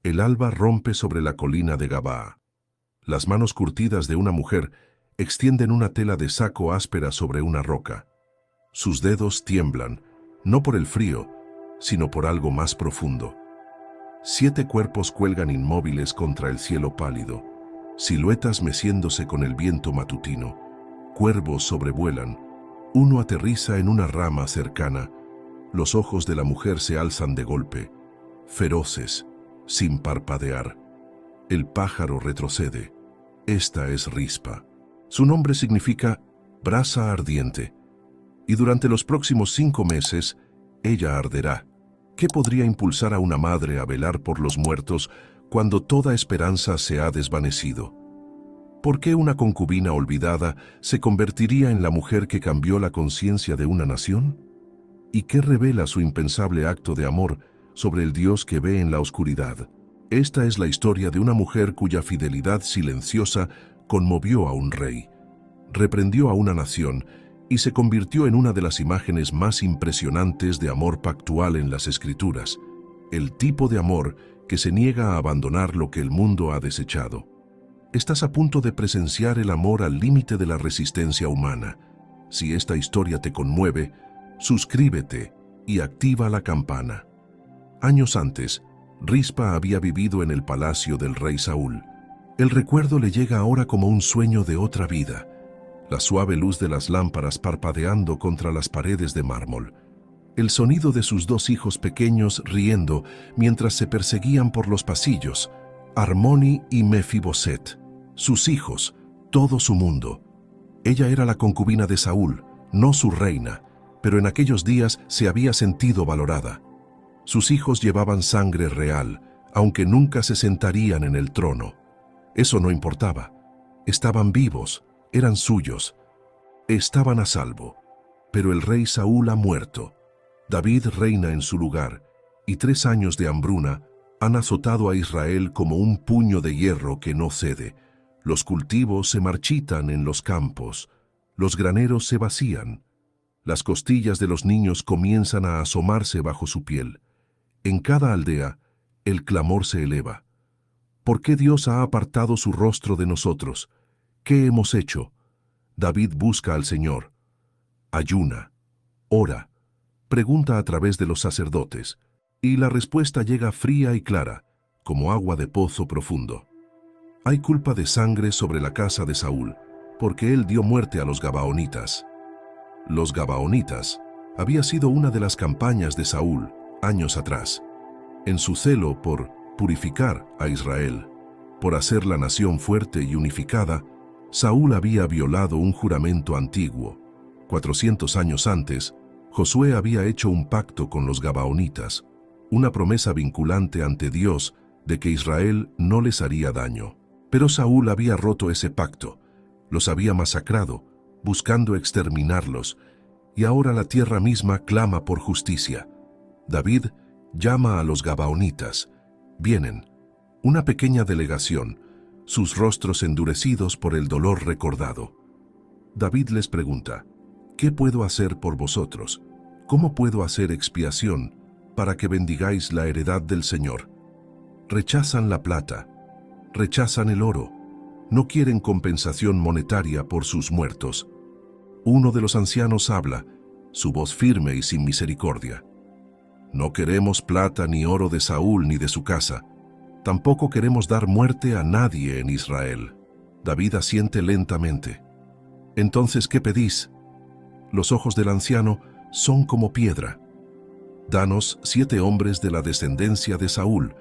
El alba rompe sobre la colina de Gabaa. Las manos curtidas de una mujer extienden una tela de saco áspera sobre una roca. Sus dedos tiemblan, no por el frío, sino por algo más profundo. 7 cuerpos cuelgan inmóviles contra el cielo pálido, siluetas meciéndose con el viento matutino. Cuervos sobrevuelan. Uno aterriza en una rama cercana. Los ojos de la mujer se alzan de golpe, feroces, sin parpadear. El pájaro retrocede. Esta es Rispa. Su nombre significa brasa ardiente. Y durante los próximos 5 meses, ella arderá. ¿Qué podría impulsar a una madre a velar por los muertos cuando toda esperanza se ha desvanecido? ¿Por qué una concubina olvidada se convertiría en la mujer que cambió la conciencia de una nación? ¿Y qué revela su impensable acto de amor sobre el Dios que ve en la oscuridad? Esta es la historia de una mujer cuya fidelidad silenciosa conmovió a un rey, reprendió a una nación y se convirtió en una de las imágenes más impresionantes de amor pactual en las Escrituras, el tipo de amor que se niega a abandonar lo que el mundo ha desechado. Estás a punto de presenciar el amor al límite de la resistencia humana. Si esta historia te conmueve, suscríbete y activa la campana. Años antes, Rispa había vivido en el palacio del rey Saúl. El recuerdo le llega ahora como un sueño de otra vida. La suave luz de las lámparas parpadeando contra las paredes de mármol. El sonido de sus 2 hijos pequeños riendo mientras se perseguían por los pasillos, Armoni y Mefiboset. Sus hijos, todo su mundo. Ella era la concubina de Saúl, no su reina, pero en aquellos días se había sentido valorada. Sus hijos llevaban sangre real, aunque nunca se sentarían en el trono. Eso no importaba. Estaban vivos, eran suyos. Estaban a salvo. Pero el rey Saúl ha muerto. David reina en su lugar, y 3 años de hambruna han azotado a Israel como un puño de hierro que no cede. Los cultivos se marchitan en los campos, los graneros se vacían. Las costillas de los niños comienzan a asomarse bajo su piel. En cada aldea, el clamor se eleva. ¿Por qué Dios ha apartado su rostro de nosotros? ¿Qué hemos hecho? David busca al Señor. Ayuna, ora, pregunta a través de los sacerdotes, y la respuesta llega fría y clara, como agua de pozo profundo. Hay culpa de sangre sobre la casa de Saúl, porque él dio muerte a los gabaonitas. Los gabaonitas había sido una de las campañas de Saúl años atrás, en su celo por purificar a Israel, por hacer la nación fuerte y unificada. Saúl había violado un juramento antiguo. 400 años antes, Josué había hecho un pacto con los gabaonitas, una promesa vinculante ante Dios de que Israel no les haría daño. Pero Saúl había roto ese pacto, los había masacrado, buscando exterminarlos, y ahora la tierra misma clama por justicia. David llama a los gabaonitas. Vienen, una pequeña delegación, sus rostros endurecidos por el dolor recordado. David les pregunta, ¿qué puedo hacer por vosotros? ¿Cómo puedo hacer expiación para que bendigáis la heredad del Señor? Rechazan la plata, rechazan el oro, no quieren compensación monetaria por sus muertos. Uno de los ancianos habla, su voz firme y sin misericordia. No queremos plata ni oro de Saúl ni de su casa. Tampoco queremos dar muerte a nadie en Israel. David asiente lentamente. Entonces, ¿qué pedís? Los ojos del anciano son como piedra. Danos 7 hombres de la descendencia de Saúl,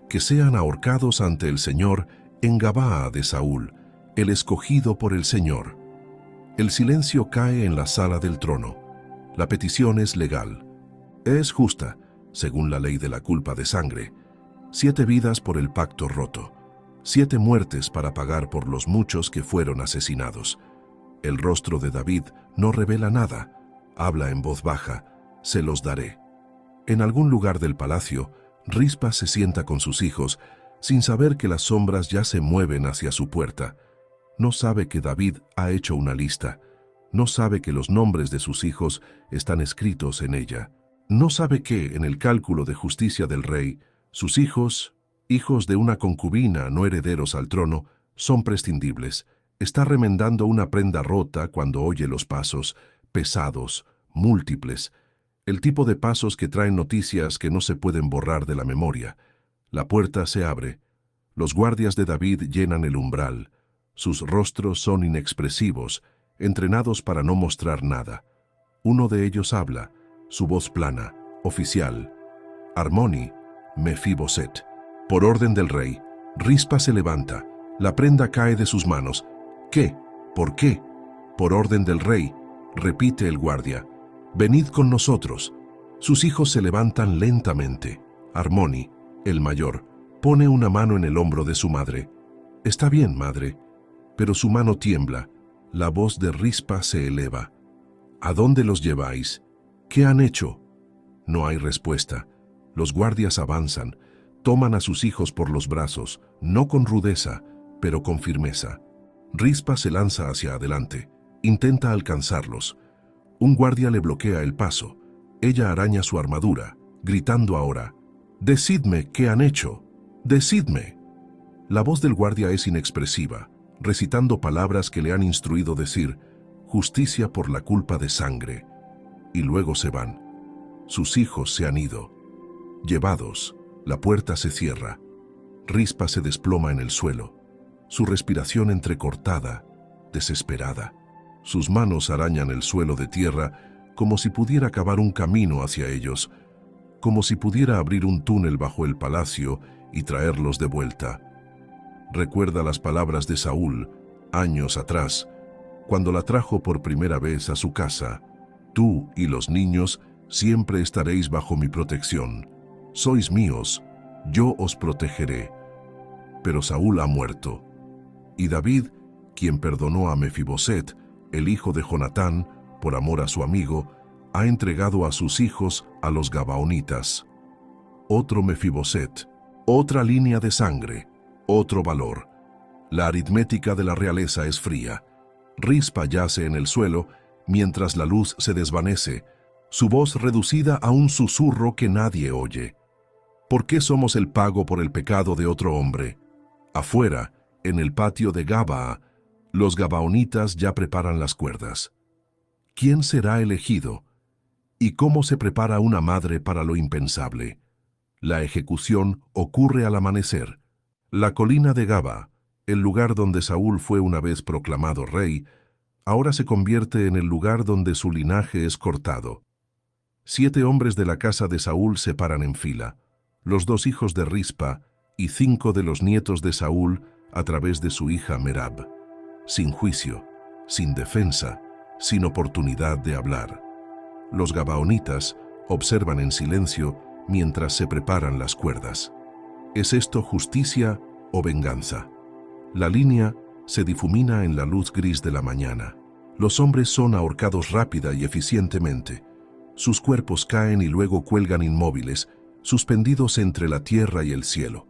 que sean ahorcados ante el Señor en Gabaa de Saúl, el escogido por el Señor. El silencio cae en la sala del trono. La petición es legal. Es justa, según la ley de la culpa de sangre. 7 vidas por el pacto roto. 7 muertes para pagar por los muchos que fueron asesinados. El rostro de David no revela nada. Habla en voz baja, se los daré. En algún lugar del palacio, Rispa se sienta con sus hijos, sin saber que las sombras ya se mueven hacia su puerta. No sabe que David ha hecho una lista. No sabe que los nombres de sus hijos están escritos en ella. No sabe que, en el cálculo de justicia del rey, sus hijos Hijos de una concubina, no herederos al trono, son prescindibles. Está remendando una prenda rota cuando oye los pasos, pesados, múltiples. El tipo de pasos que traen noticias que no se pueden borrar de la memoria. La puerta se abre. Los guardias de David llenan el umbral. Sus rostros son inexpresivos, entrenados para no mostrar nada. Uno de ellos habla, su voz plana, oficial. Armoni, Mefiboset. Por orden del rey, Rispa se levanta. La prenda cae de sus manos. ¿Qué? ¿Por qué? Por orden del rey, repite el guardia. Venid con nosotros. Sus hijos se levantan lentamente. Armoni, el mayor, pone una mano en el hombro de su madre. Está bien, madre. Pero su mano tiembla. La voz de Rispa se eleva. ¿A dónde los lleváis? ¿Qué han hecho? No hay respuesta. Los guardias avanzan. Toman a sus hijos por los brazos, no con rudeza, pero con firmeza. Rispa se lanza hacia adelante. Intenta alcanzarlos. Un guardia le bloquea el paso. Ella araña su armadura, gritando ahora, «Decidme qué han hecho. Decidme». La voz del guardia es inexpresiva, recitando palabras que le han instruido decir, «Justicia por la culpa de sangre». Y luego se van. Sus hijos se han ido. Llevados, la puerta se cierra. Rispa se desploma en el suelo, su respiración entrecortada, desesperada. Sus manos arañan el suelo de tierra como si pudiera cavar un camino hacia ellos, como si pudiera abrir un túnel bajo el palacio y traerlos de vuelta. Recuerda las palabras de Saúl, años atrás, cuando la trajo por primera vez a su casa. Tú y los niños siempre estaréis bajo mi protección. Sois míos, yo os protegeré. Pero Saúl ha muerto. Y David, quien perdonó a Mefiboset, el hijo de Jonatán, por amor a su amigo, ha entregado a sus hijos a los gabaonitas. Otro Mefiboset, otra línea de sangre, otro valor. La aritmética de la realeza es fría. Rispa yace en el suelo, mientras la luz se desvanece, su voz reducida a un susurro que nadie oye. ¿Por qué somos el pago por el pecado de otro hombre? Afuera, en el patio de Gabaa, los gabaonitas ya preparan las cuerdas. ¿Quién será elegido? ¿Y cómo se prepara una madre para lo impensable? La ejecución ocurre al amanecer. La colina de Gabaa, el lugar donde Saúl fue una vez proclamado rey, ahora se convierte en el lugar donde su linaje es cortado. 7 hombres de la casa de Saúl se paran en fila, los 2 hijos de Rispa y 5 de los nietos de Saúl a través de su hija Merab. Sin juicio, sin defensa, sin oportunidad de hablar. Los gabaonitas observan en silencio mientras se preparan las cuerdas. ¿Es esto justicia o venganza? La línea se difumina en la luz gris de la mañana. Los hombres son ahorcados rápida y eficientemente. Sus cuerpos caen y luego cuelgan inmóviles, suspendidos entre la tierra y el cielo.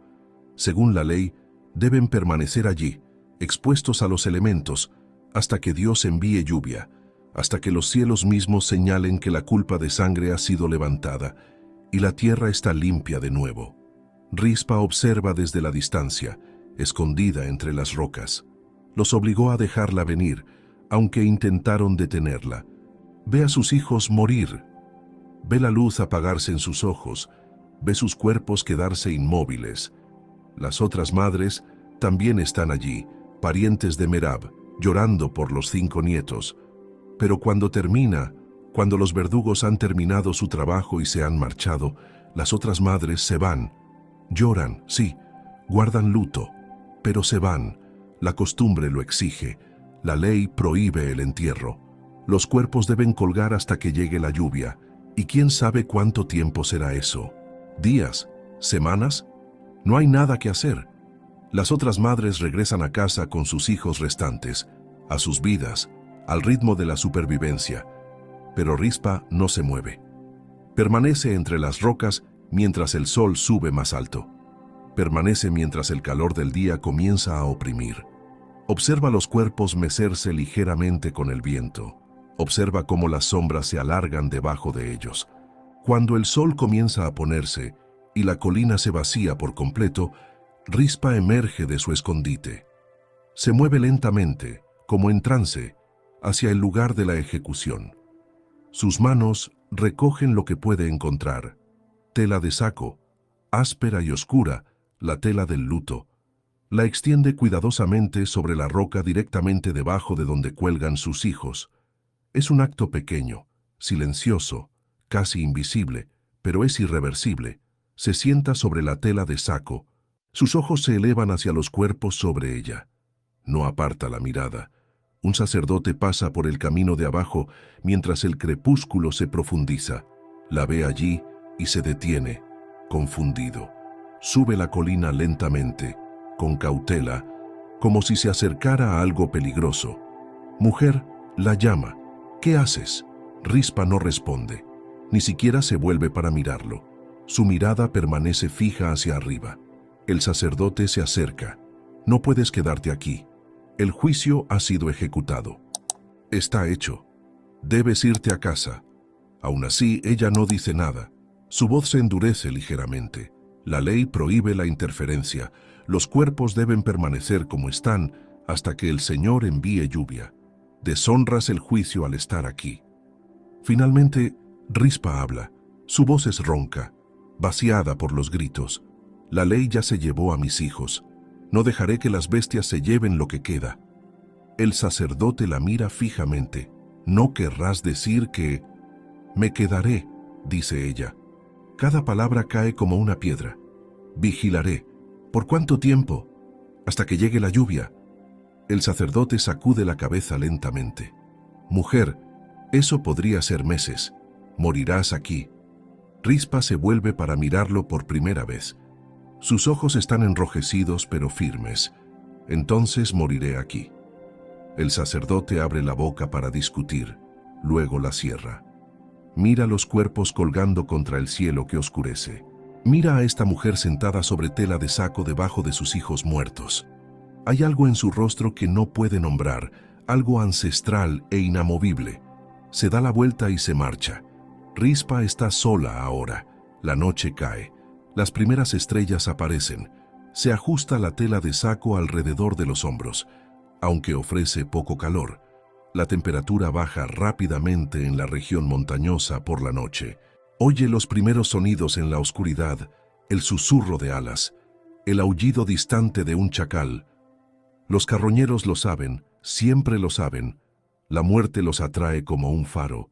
Según la ley, deben permanecer allí, expuestos a los elementos, hasta que Dios envíe lluvia, hasta que los cielos mismos señalen que la culpa de sangre ha sido levantada y la tierra está limpia de nuevo. Rispa observa desde la distancia, escondida entre las rocas. Los obligó a dejarla venir, aunque intentaron detenerla. Ve a sus hijos morir. Ve la luz apagarse en sus ojos. Ve sus cuerpos quedarse inmóviles. Las otras madres también están allí, parientes de Merab, llorando por los 5 nietos. Pero cuando los verdugos han terminado su trabajo y se han marchado, las otras madres se van. Lloran, sí, guardan luto, pero se van. La costumbre lo exige. La ley prohíbe el entierro. Los cuerpos deben colgar hasta que llegue la lluvia. ¿Y quién sabe cuánto tiempo será eso? ¿Días? ¿Semanas? No hay nada que hacer. Las otras madres regresan a casa con sus hijos restantes, a sus vidas, al ritmo de la supervivencia. Pero Rispa no se mueve. Permanece entre las rocas mientras el sol sube más alto. Permanece mientras el calor del día comienza a oprimir. Observa los cuerpos mecerse ligeramente con el viento. Observa cómo las sombras se alargan debajo de ellos. Cuando el sol comienza a ponerse y la colina se vacía por completo, Rispa emerge de su escondite. Se mueve lentamente, como en trance, hacia el lugar de la ejecución. Sus manos recogen lo que puede encontrar: tela de saco, áspera y oscura, la tela del luto. La extiende cuidadosamente sobre la roca directamente debajo de donde cuelgan sus hijos. Es un acto pequeño, silencioso, casi invisible, pero es irreversible. Se sienta sobre la tela de saco. Sus ojos se elevan hacia los cuerpos sobre ella. No aparta la mirada. Un sacerdote pasa por el camino de abajo mientras el crepúsculo se profundiza. La ve allí y se detiene, confundido. Sube la colina lentamente, con cautela, como si se acercara a algo peligroso. Mujer, la llama. ¿Qué haces? Rispa no responde. Ni siquiera se vuelve para mirarlo. Su mirada permanece fija hacia arriba. El sacerdote se acerca. No puedes quedarte aquí. El juicio ha sido ejecutado. Está hecho. Debes irte a casa. Aún así, ella no dice nada. Su voz se endurece ligeramente. La ley prohíbe la interferencia. Los cuerpos deben permanecer como están hasta que el Señor envíe lluvia. Deshonras el juicio al estar aquí. Finalmente, Rispa habla. Su voz es ronca, vaciada por los gritos. La ley ya se llevó a mis hijos. No dejaré que las bestias se lleven lo que queda. El sacerdote la mira fijamente. No querrás decir que... Me quedaré, dice ella. Cada palabra cae como una piedra. Vigilaré. ¿Por cuánto tiempo? Hasta que llegue la lluvia. El sacerdote sacude la cabeza lentamente. Mujer, eso podría ser meses. Morirás aquí. Rispa se vuelve para mirarlo por primera vez. Sus ojos están enrojecidos pero firmes. Entonces moriré aquí. El sacerdote abre la boca para discutir, luego la cierra. Mira los cuerpos colgando contra el cielo que oscurece. Mira a esta mujer sentada sobre tela de saco debajo de sus hijos muertos. Hay algo en su rostro que no puede nombrar, algo ancestral e inamovible. Se da la vuelta y se marcha. Rispa está sola ahora. La noche cae. Las primeras estrellas aparecen. Se ajusta la tela de saco alrededor de los hombros. Aunque ofrece poco calor, la temperatura baja rápidamente en la región montañosa por la noche. Oye los primeros sonidos en la oscuridad, el susurro de alas, el aullido distante de un chacal. Los carroñeros lo saben, siempre lo saben. La muerte los atrae como un faro.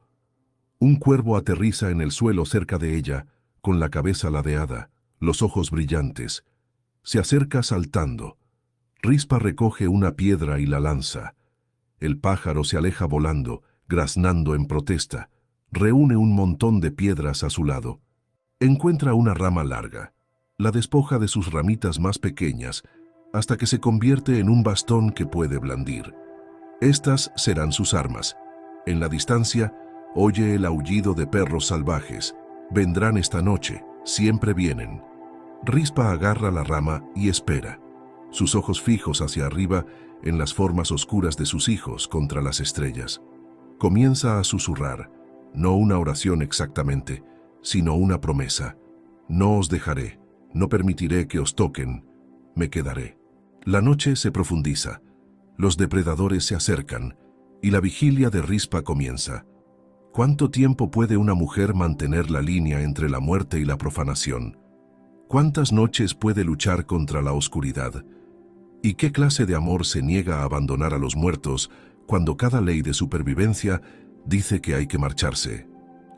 Un cuervo aterriza en el suelo cerca de ella, con la cabeza ladeada, los ojos brillantes. Se acerca saltando. Rispa recoge una piedra y la lanza. El pájaro se aleja volando, graznando en protesta. Reúne un montón de piedras a su lado. Encuentra una rama larga. La despoja de sus ramitas más pequeñas, hasta que se convierte en un bastón que puede blandir. Estas serán sus armas. En la distancia, oye el aullido de perros salvajes. Vendrán esta noche, siempre vienen. Rispa agarra la rama y espera. Sus ojos fijos hacia arriba en las formas oscuras de sus hijos contra las estrellas. Comienza a susurrar, no una oración exactamente, sino una promesa. No os dejaré, no permitiré que os toquen, me quedaré. La noche se profundiza, los depredadores se acercan y la vigilia de Rispa comienza. ¿Cuánto tiempo puede una mujer mantener la línea entre la muerte y la profanación? ¿Cuántas noches puede luchar contra la oscuridad? ¿Y qué clase de amor se niega a abandonar a los muertos cuando cada ley de supervivencia dice que hay que marcharse?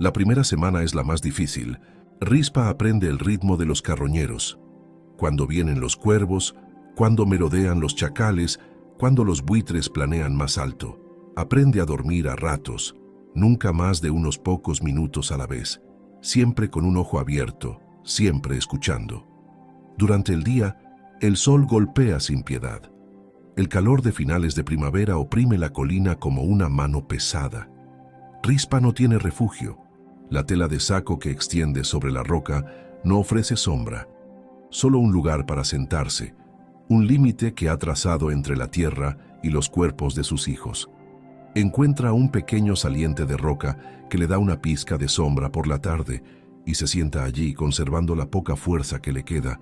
La primera semana es la más difícil. Rispa aprende el ritmo de los carroñeros. Cuando vienen los cuervos, cuando merodean los chacales, cuando los buitres planean más alto. Aprende a dormir a ratos, nunca más de unos pocos minutos a la vez, siempre con un ojo abierto, siempre escuchando. Durante el día, el sol golpea sin piedad. El calor de finales de primavera oprime la colina como una mano pesada. Rispa no tiene refugio. La tela de saco que extiende sobre la roca no ofrece sombra, solo un lugar para sentarse, un límite que ha trazado entre la tierra y los cuerpos de sus hijos. Encuentra un pequeño saliente de roca que le da una pizca de sombra por la tarde y se sienta allí conservando la poca fuerza que le queda.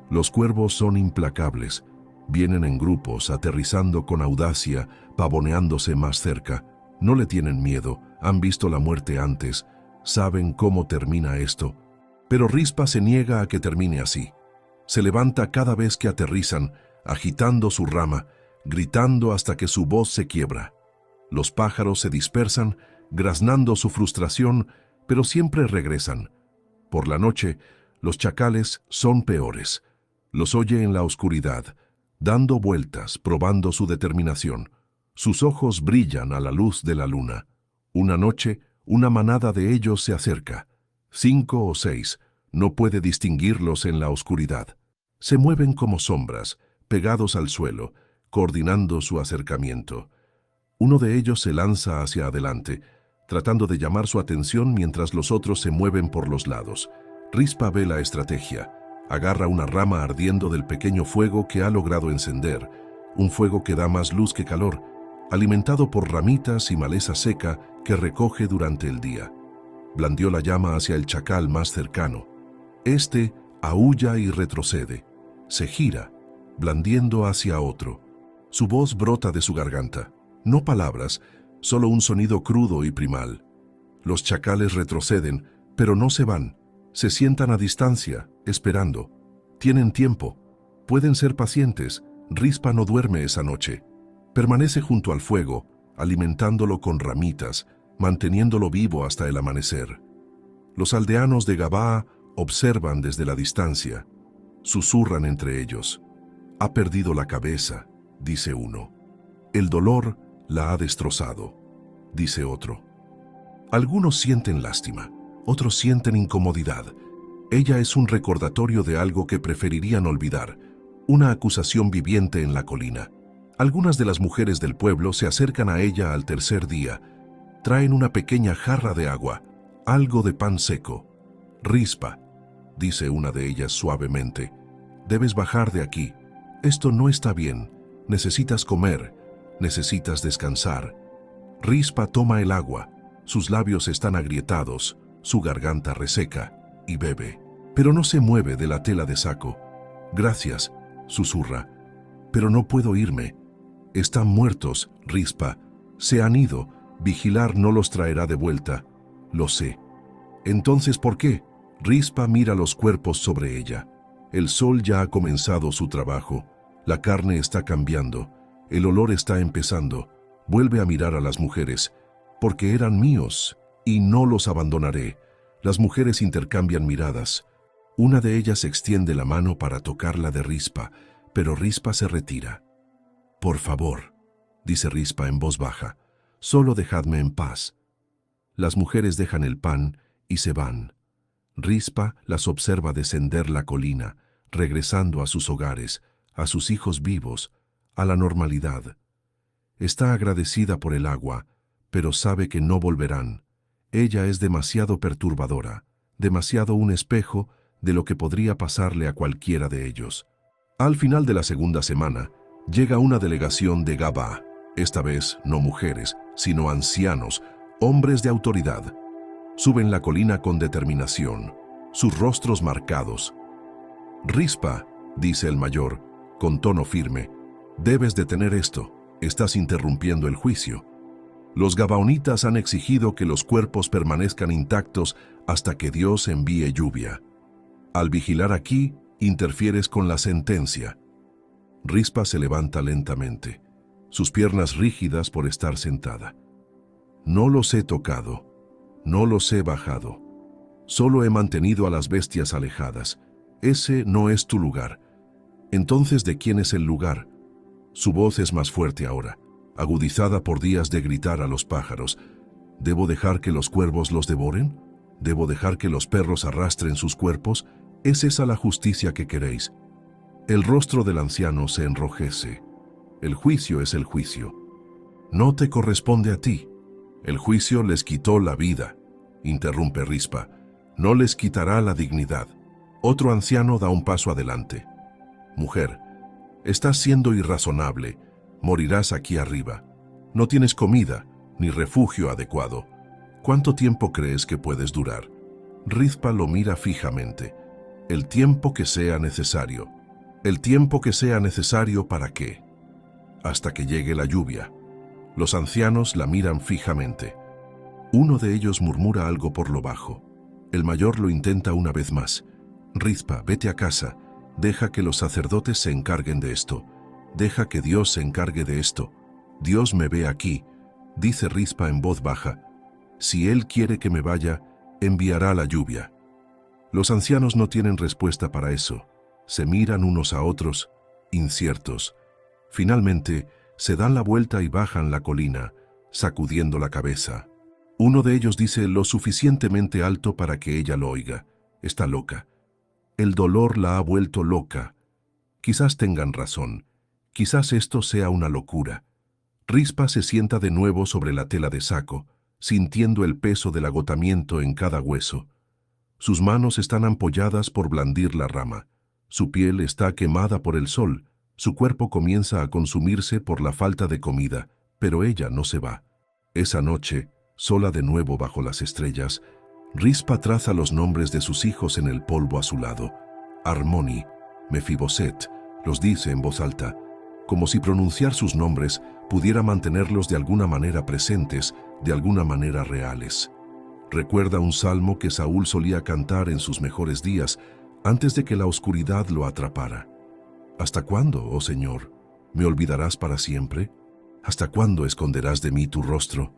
Los cuervos son implacables. Vienen en grupos, aterrizando con audacia, pavoneándose más cerca. No le tienen miedo, han visto la muerte antes, saben cómo termina esto. Pero Rispa se niega a que termine así. Se levanta cada vez que aterrizan, agitando su rama, gritando hasta que su voz se quiebra. Los pájaros se dispersan, graznando su frustración, pero siempre regresan. Por la noche, los chacales son peores. Los oye en la oscuridad, dando vueltas, probando su determinación. Sus ojos brillan a la luz de la luna. Una noche, una manada de ellos se acerca. 5 o 6, no puede distinguirlos en la oscuridad. Se mueven como sombras, pegados al suelo, coordinando su acercamiento. Uno de ellos se lanza hacia adelante, tratando de llamar su atención mientras los otros se mueven por los lados. Rispa ve la estrategia. Agarra una rama ardiendo del pequeño fuego que ha logrado encender, un fuego que da más luz que calor, alimentado por ramitas y maleza seca que recoge durante el día. Blandió la llama hacia el chacal más cercano. Este aúlla y retrocede. Se gira, blandiendo hacia otro. Su voz brota de su garganta. No palabras, solo un sonido crudo y primal. Los chacales retroceden, pero no se van. Se sientan a distancia, esperando. Tienen tiempo. Pueden ser pacientes. Rispa no duerme esa noche. Permanece junto al fuego, alimentándolo con ramitas, manteniéndolo vivo hasta el amanecer. Los aldeanos de Gabaa observan desde la distancia. Susurran entre ellos. Ha perdido la cabeza, dice uno. El dolor la ha destrozado, dice otro. Algunos sienten lástima, otros sienten incomodidad. Ella es un recordatorio de algo que preferirían olvidar, una acusación viviente en la colina. Algunas de las mujeres del pueblo se acercan a ella al tercer día. Traen una pequeña jarra de agua, algo de pan seco. Rispa, dice una de ellas suavemente, debes bajar de aquí. Esto no está bien. Necesitas comer, necesitas descansar. Rispa toma el agua. Sus labios están agrietados, su garganta reseca, y bebe. Pero no se mueve de la tela de saco. Gracias, susurra. Pero no puedo irme. Están muertos, Rispa. Se han ido. Vigilar no los traerá de vuelta. Lo sé. Entonces, ¿por qué? Rispa mira los cuerpos sobre ella. El sol ya ha comenzado su trabajo. La carne está cambiando. El olor está empezando. Vuelve a mirar a las mujeres. Porque eran míos, y no los abandonaré. Las mujeres intercambian miradas. Una de ellas extiende la mano para tocarla de Rispa, pero Rispa se retira. Por favor, dice Rispa en voz baja, solo dejadme en paz. Las mujeres dejan el pan y se van. Rispa las observa descender la colina, regresando a sus hogares, a sus hijos vivos, a la normalidad. Está agradecida por el agua, pero sabe que no volverán. Ella es demasiado perturbadora, demasiado un espejo de lo que podría pasarle a cualquiera de ellos. Al final de la segunda semana, llega una delegación de Gabaa, esta vez no mujeres, sino ancianos, hombres de autoridad. Suben la colina con determinación, sus rostros marcados. Rispa, dice el mayor, con tono firme, debes detener esto, estás interrumpiendo el juicio. Los gabaonitas han exigido que los cuerpos permanezcan intactos hasta que Dios envíe lluvia. Al vigilar aquí, interfieres con la sentencia. Rispa se levanta lentamente, sus piernas rígidas por estar sentada. No los he tocado, no los he bajado. Solo he mantenido a las bestias alejadas. Ese no es tu lugar. Entonces, ¿de quién es el lugar? Su voz es más fuerte ahora, agudizada por días de gritar a los pájaros. ¿Debo dejar que los cuervos los devoren? ¿Debo dejar que los perros arrastren sus cuerpos? ¿Es esa la justicia que queréis? El rostro del anciano se enrojece. El juicio es el juicio. No te corresponde a ti. El juicio les quitó la vida, interrumpe Rispa. No les quitará la dignidad. Otro anciano da un paso adelante. Mujer, estás siendo irrazonable. Morirás aquí arriba. No tienes comida ni refugio adecuado. ¿Cuánto tiempo crees que puedes durar? Rizpa lo mira fijamente. El tiempo que sea necesario. ¿El tiempo que sea necesario para qué? Hasta que llegue la lluvia. Los ancianos la miran fijamente. Uno de ellos murmura algo por lo bajo. El mayor lo intenta una vez más. Rizpa, vete a casa. Deja que los sacerdotes se encarguen de esto. Deja que Dios se encargue de esto. Dios me ve aquí, dice Rizpa en voz baja. Si Él quiere que me vaya, enviará la lluvia. Los ancianos no tienen respuesta para eso. Se miran unos a otros, inciertos. Finalmente, se dan la vuelta y bajan la colina, sacudiendo la cabeza. Uno de ellos dice lo suficientemente alto para que ella lo oiga. Está loca. El dolor la ha vuelto loca. Quizás tengan razón. Quizás esto sea una locura. Rizpa se sienta de nuevo sobre la tela de saco, sintiendo el peso del agotamiento en cada hueso. Sus manos están ampolladas por blandir la rama. Su piel está quemada por el sol. Su cuerpo comienza a consumirse por la falta de comida, pero ella no se va. Esa noche, sola de nuevo bajo las estrellas, Rizpa traza los nombres de sus hijos en el polvo a su lado. Armoni, Mefiboset, los dice en voz alta, como si pronunciar sus nombres pudiera mantenerlos de alguna manera presentes, de alguna manera reales. Recuerda un salmo que Saúl solía cantar en sus mejores días, antes de que la oscuridad lo atrapara. ¿Hasta cuándo, oh Señor, me olvidarás para siempre? ¿Hasta cuándo esconderás de mí tu rostro?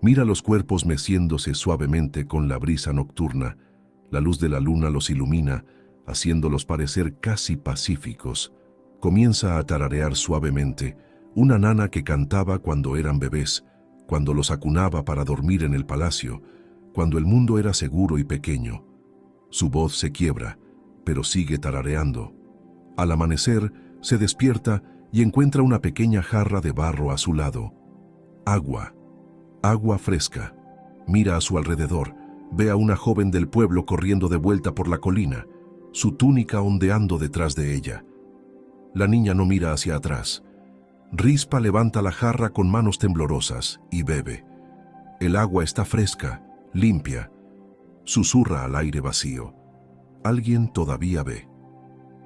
Mira los cuerpos meciéndose suavemente con la brisa nocturna. La luz de la luna los ilumina, haciéndolos parecer casi pacíficos. Comienza a tararear suavemente, una nana que cantaba cuando eran bebés, cuando los acunaba para dormir en el palacio, cuando el mundo era seguro y pequeño. Su voz se quiebra, pero sigue tarareando. Al amanecer, se despierta y encuentra una pequeña jarra de barro a su lado. Agua. Agua fresca. Mira a su alrededor. Ve a una joven del pueblo corriendo de vuelta por la colina, su túnica ondeando detrás de ella. La niña no mira hacia atrás. Rizpa levanta la jarra con manos temblorosas y bebe. El agua está fresca, limpia. Susurra al aire vacío. Alguien todavía ve.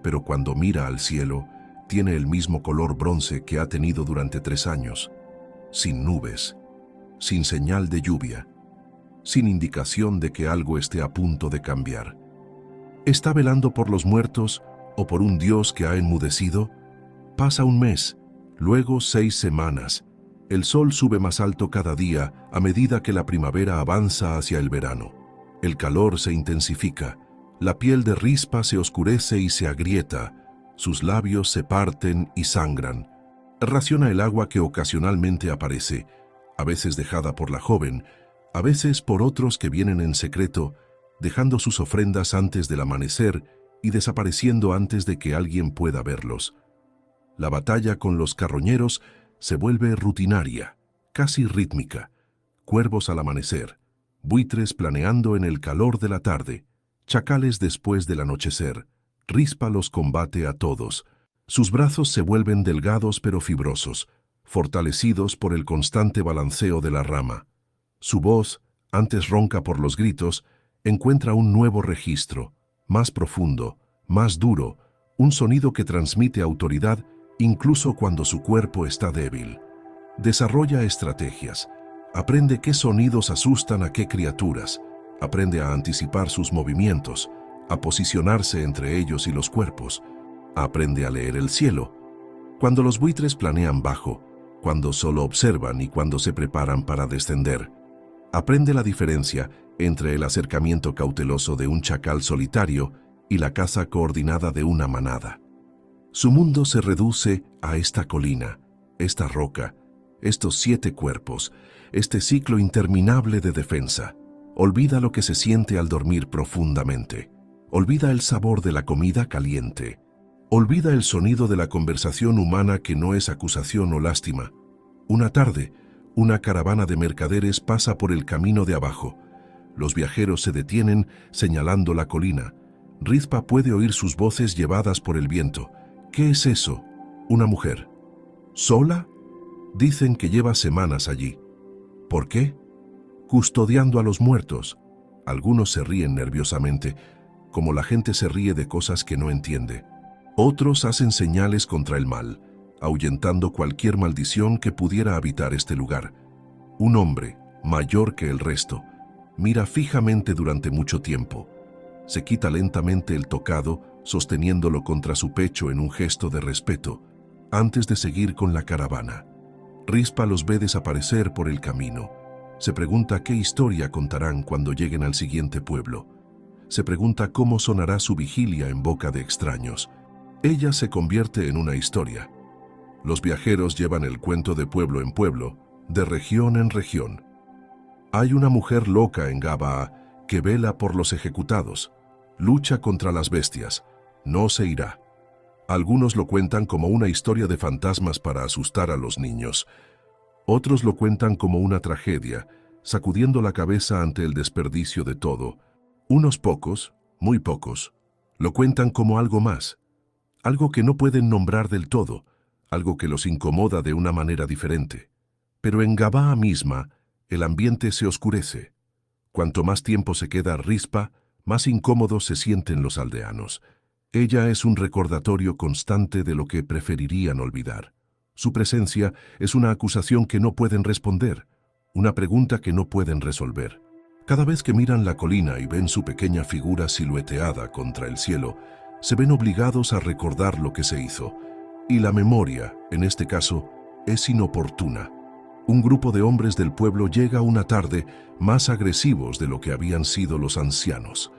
Pero cuando mira al cielo, tiene el mismo color bronce que ha tenido durante 3 años. Sin nubes, sin señal de lluvia, sin indicación de que algo esté a punto de cambiar. ¿Está velando por los muertos o por un Dios que ha enmudecido? Pasa un mes, luego 6 semanas. El sol sube más alto cada día a medida que la primavera avanza hacia el verano. El calor se intensifica, la piel de Rizpa se oscurece y se agrieta, sus labios se parten y sangran. Raciona el agua que ocasionalmente aparece, a veces dejada por la joven, a veces por otros que vienen en secreto, dejando sus ofrendas antes del amanecer y desapareciendo antes de que alguien pueda verlos. La batalla con los carroñeros se vuelve rutinaria, casi rítmica. Cuervos al amanecer, buitres planeando en el calor de la tarde, chacales después del anochecer. Rizpa los combate a todos. Sus brazos se vuelven delgados pero fibrosos, fortalecidos por el constante balanceo de la rama. Su voz, antes ronca por los gritos, encuentra un nuevo registro, más profundo, más duro, un sonido que transmite autoridad incluso cuando su cuerpo está débil. Desarrolla estrategias, aprende qué sonidos asustan a qué criaturas, aprende a anticipar sus movimientos, a posicionarse entre ellos y los cuerpos, aprende a leer el cielo. Cuando los buitres planean bajo, cuando solo observan y cuando se preparan para descender. Aprende la diferencia entre el acercamiento cauteloso de un chacal solitario y la caza coordinada de una manada. Su mundo se reduce a esta colina, esta roca, estos 7 cuerpos, este ciclo interminable de defensa. Olvida lo que se siente al dormir profundamente. Olvida el sabor de la comida caliente. Olvida el sonido de la conversación humana que no es acusación o lástima. Una tarde, una caravana de mercaderes pasa por el camino de abajo. Los viajeros se detienen señalando la colina. Rizpa puede oír sus voces llevadas por el viento. ¿Qué es eso? Una mujer. ¿Sola? Dicen que lleva semanas allí. ¿Por qué? Custodiando a los muertos. Algunos se ríen nerviosamente, como la gente se ríe de cosas que no entiende. Otros hacen señales contra el mal, ahuyentando cualquier maldición que pudiera habitar este lugar. Un hombre, mayor que el resto, mira fijamente durante mucho tiempo. Se quita lentamente el tocado, sosteniéndolo contra su pecho en un gesto de respeto, antes de seguir con la caravana. Rispa los ve desaparecer por el camino. Se pregunta qué historia contarán cuando lleguen al siguiente pueblo. Se pregunta cómo sonará su vigilia en boca de extraños. Ella se convierte en una historia. Los viajeros llevan el cuento de pueblo en pueblo, de región en región. Hay una mujer loca en Gabaa que vela por los ejecutados, lucha contra las bestias, no se irá. Algunos lo cuentan como una historia de fantasmas para asustar a los niños. Otros lo cuentan como una tragedia, sacudiendo la cabeza ante el desperdicio de todo. Unos pocos, muy pocos, lo cuentan como algo más, algo que no pueden nombrar del todo, algo que los incomoda de una manera diferente. Pero en Gabaa misma, el ambiente se oscurece. Cuanto más tiempo se queda Rispa, más incómodos se sienten los aldeanos. Ella es un recordatorio constante de lo que preferirían olvidar. Su presencia es una acusación que no pueden responder, una pregunta que no pueden resolver. Cada vez que miran la colina y ven su pequeña figura silueteada contra el cielo, se ven obligados a recordar lo que se hizo. Y la memoria, en este caso, es inoportuna. Un grupo de hombres del pueblo llega una tarde más agresivos de lo que habían sido los ancianos.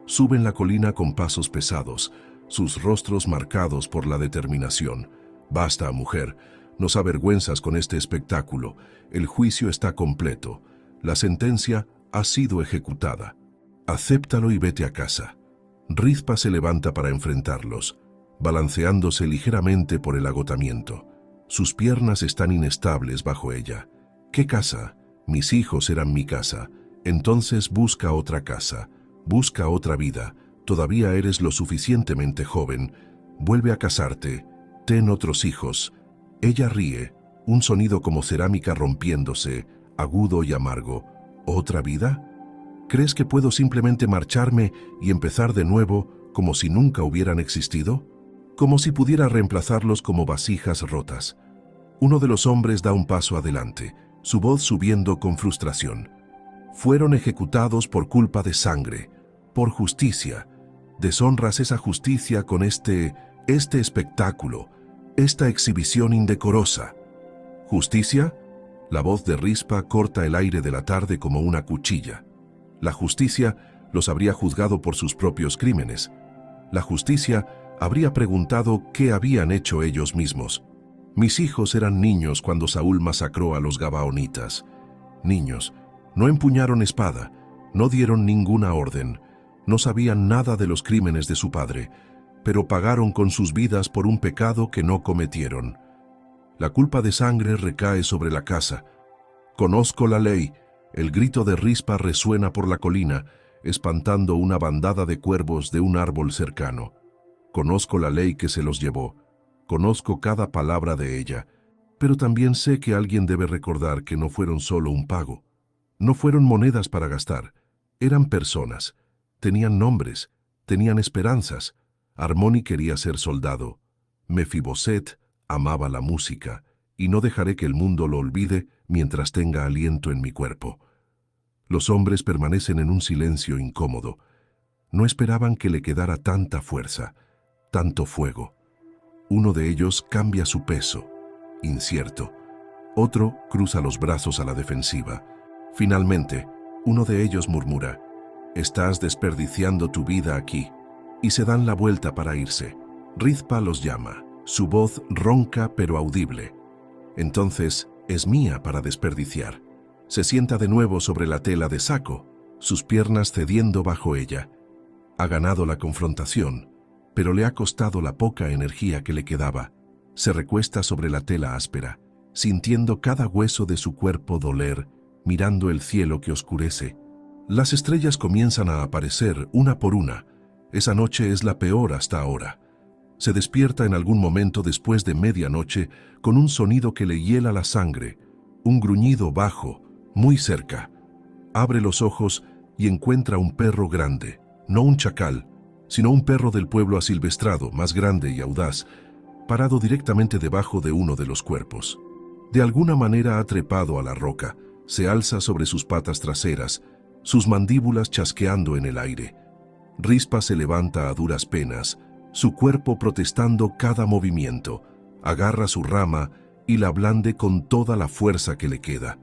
Suben la colina con pasos pesados, sus rostros marcados por la determinación. Basta, mujer, nos avergüenzas con este espectáculo. El juicio está completo. La sentencia ha sido ejecutada. Acéptalo y vete a casa. Rispa se levanta para enfrentarlos, balanceándose ligeramente por el agotamiento. Sus piernas están inestables bajo ella. ¿Qué casa? Mis hijos eran mi casa. Entonces busca otra casa. Busca otra vida. Todavía eres lo suficientemente joven. Vuelve a casarte. Ten otros hijos. Ella ríe, un sonido como cerámica rompiéndose, agudo y amargo. ¿Otra vida? ¿Crees que puedo simplemente marcharme y empezar de nuevo como si nunca hubieran existido? Como si pudiera reemplazarlos como vasijas rotas. Uno de los hombres da un paso adelante, su voz subiendo con frustración. Fueron ejecutados por culpa de sangre, por justicia. Deshonras esa justicia con este espectáculo, esta exhibición indecorosa. ¿Justicia? La voz de Rispa corta el aire de la tarde como una cuchilla. La justicia los habría juzgado por sus propios crímenes. La justicia habría preguntado qué habían hecho ellos mismos. Mis hijos eran niños cuando Saúl masacró a los gabaonitas. Niños, no empuñaron espada, no dieron ninguna orden, no sabían nada de los crímenes de su padre, pero pagaron con sus vidas por un pecado que no cometieron. La culpa de sangre recae sobre la casa. Conozco la ley. El grito de Rispa resuena por la colina, espantando una bandada de cuervos de un árbol cercano. Conozco la ley que se los llevó. Conozco cada palabra de ella, pero también sé que alguien debe recordar que no fueron solo un pago. No fueron monedas para gastar. Eran personas. Tenían nombres. Tenían esperanzas. Armoni quería ser soldado. Mefiboset amaba la música, y no dejaré que el mundo lo olvide mientras tenga aliento en mi cuerpo. Los hombres permanecen en un silencio incómodo. No esperaban que le quedara tanta fuerza, tanto fuego. Uno de ellos cambia su peso, incierto. Otro cruza los brazos a la defensiva. Finalmente, uno de ellos murmura: «Estás desperdiciando tu vida aquí», y se dan la vuelta para irse. Rispa los llama, su voz ronca pero audible. Entonces, es mía para desperdiciar. Se sienta de nuevo sobre la tela de saco, sus piernas cediendo bajo ella. Ha ganado la confrontación, pero le ha costado la poca energía que le quedaba. Se recuesta sobre la tela áspera, sintiendo cada hueso de su cuerpo doler, mirando el cielo que oscurece. Las estrellas comienzan a aparecer una por una. Esa noche es la peor hasta ahora. Se despierta en algún momento después de medianoche con un sonido que le hiela la sangre, un gruñido bajo, muy cerca. Abre los ojos y encuentra un perro grande, no un chacal, sino un perro del pueblo asilvestrado, más grande y audaz, parado directamente debajo de uno de los cuerpos. De alguna manera ha trepado a la roca, se alza sobre sus patas traseras, sus mandíbulas chasqueando en el aire. Rispa se levanta a duras penas, su cuerpo protestando cada movimiento, agarra su rama y la blande con toda la fuerza que le queda.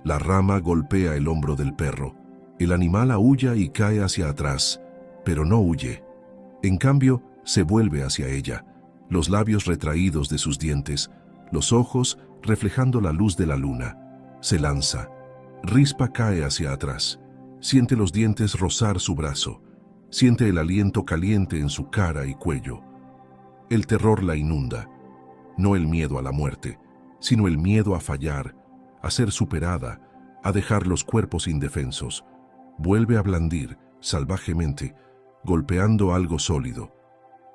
La rama golpea el hombro del perro. El animal aúlla y cae hacia atrás, pero no huye. En cambio, se vuelve hacia ella, los labios retraídos de sus dientes, los ojos reflejando la luz de la luna. Se lanza. Rispa cae hacia atrás. Siente los dientes rozar su brazo. Siente el aliento caliente en su cara y cuello. El terror la inunda. No el miedo a la muerte, sino el miedo a fallar, a ser superada, a dejar los cuerpos indefensos. Vuelve a blandir, salvajemente, golpeando algo sólido.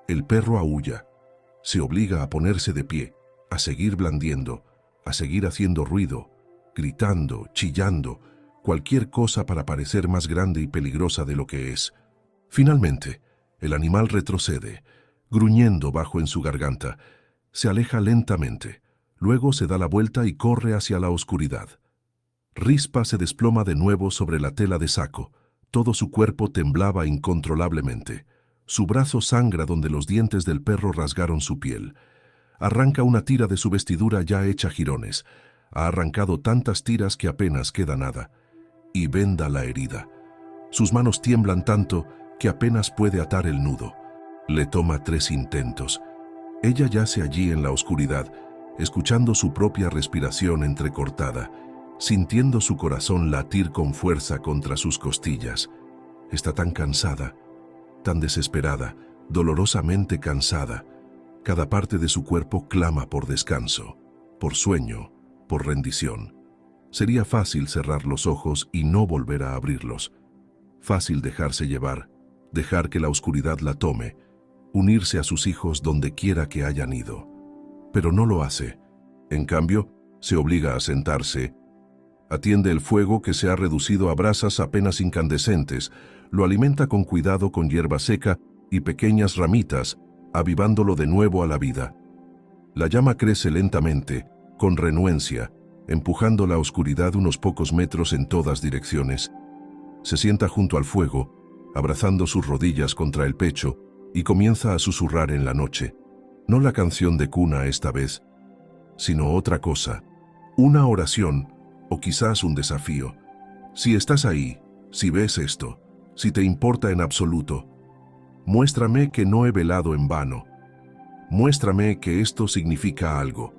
El perro aúlla. Se obliga a ponerse de pie, a seguir blandiendo, a seguir haciendo ruido, gritando, chillando, cualquier cosa para parecer más grande y peligrosa de lo que es. Finalmente, el animal retrocede, gruñendo bajo en su garganta. Se aleja lentamente, luego se da la vuelta y corre hacia la oscuridad. Rispa se desploma de nuevo sobre la tela de saco. Todo su cuerpo temblaba incontrolablemente. Su brazo sangra donde los dientes del perro rasgaron su piel. Arranca una tira de su vestidura ya hecha jirones. Ha arrancado tantas tiras que apenas queda nada. Y venda la herida. Sus manos tiemblan tanto que apenas puede atar el nudo. Le toma 3 intentos. Ella yace allí en la oscuridad, escuchando su propia respiración entrecortada, sintiendo su corazón latir con fuerza contra sus costillas. Está tan cansada, tan desesperada, dolorosamente cansada. Cada parte de su cuerpo clama por descanso, por sueño, por rendición. Sería fácil cerrar los ojos y no volver a abrirlos. Fácil dejarse llevar, dejar que la oscuridad la tome, unirse a sus hijos donde quiera que hayan ido. Pero no lo hace. En cambio, se obliga a sentarse, atiende el fuego que se ha reducido a brasas apenas incandescentes, lo alimenta con cuidado con hierba seca y pequeñas ramitas, avivándolo de nuevo a la vida. La llama crece lentamente, con renuencia, empujando la oscuridad unos pocos metros en todas direcciones. Se sienta junto al fuego, abrazando sus rodillas contra el pecho, y comienza a susurrar en la noche. No la canción de cuna esta vez, sino otra cosa. Una oración, o quizás un desafío. Si estás ahí, si ves esto, si te importa en absoluto, muéstrame que no he velado en vano. Muéstrame que esto significa algo.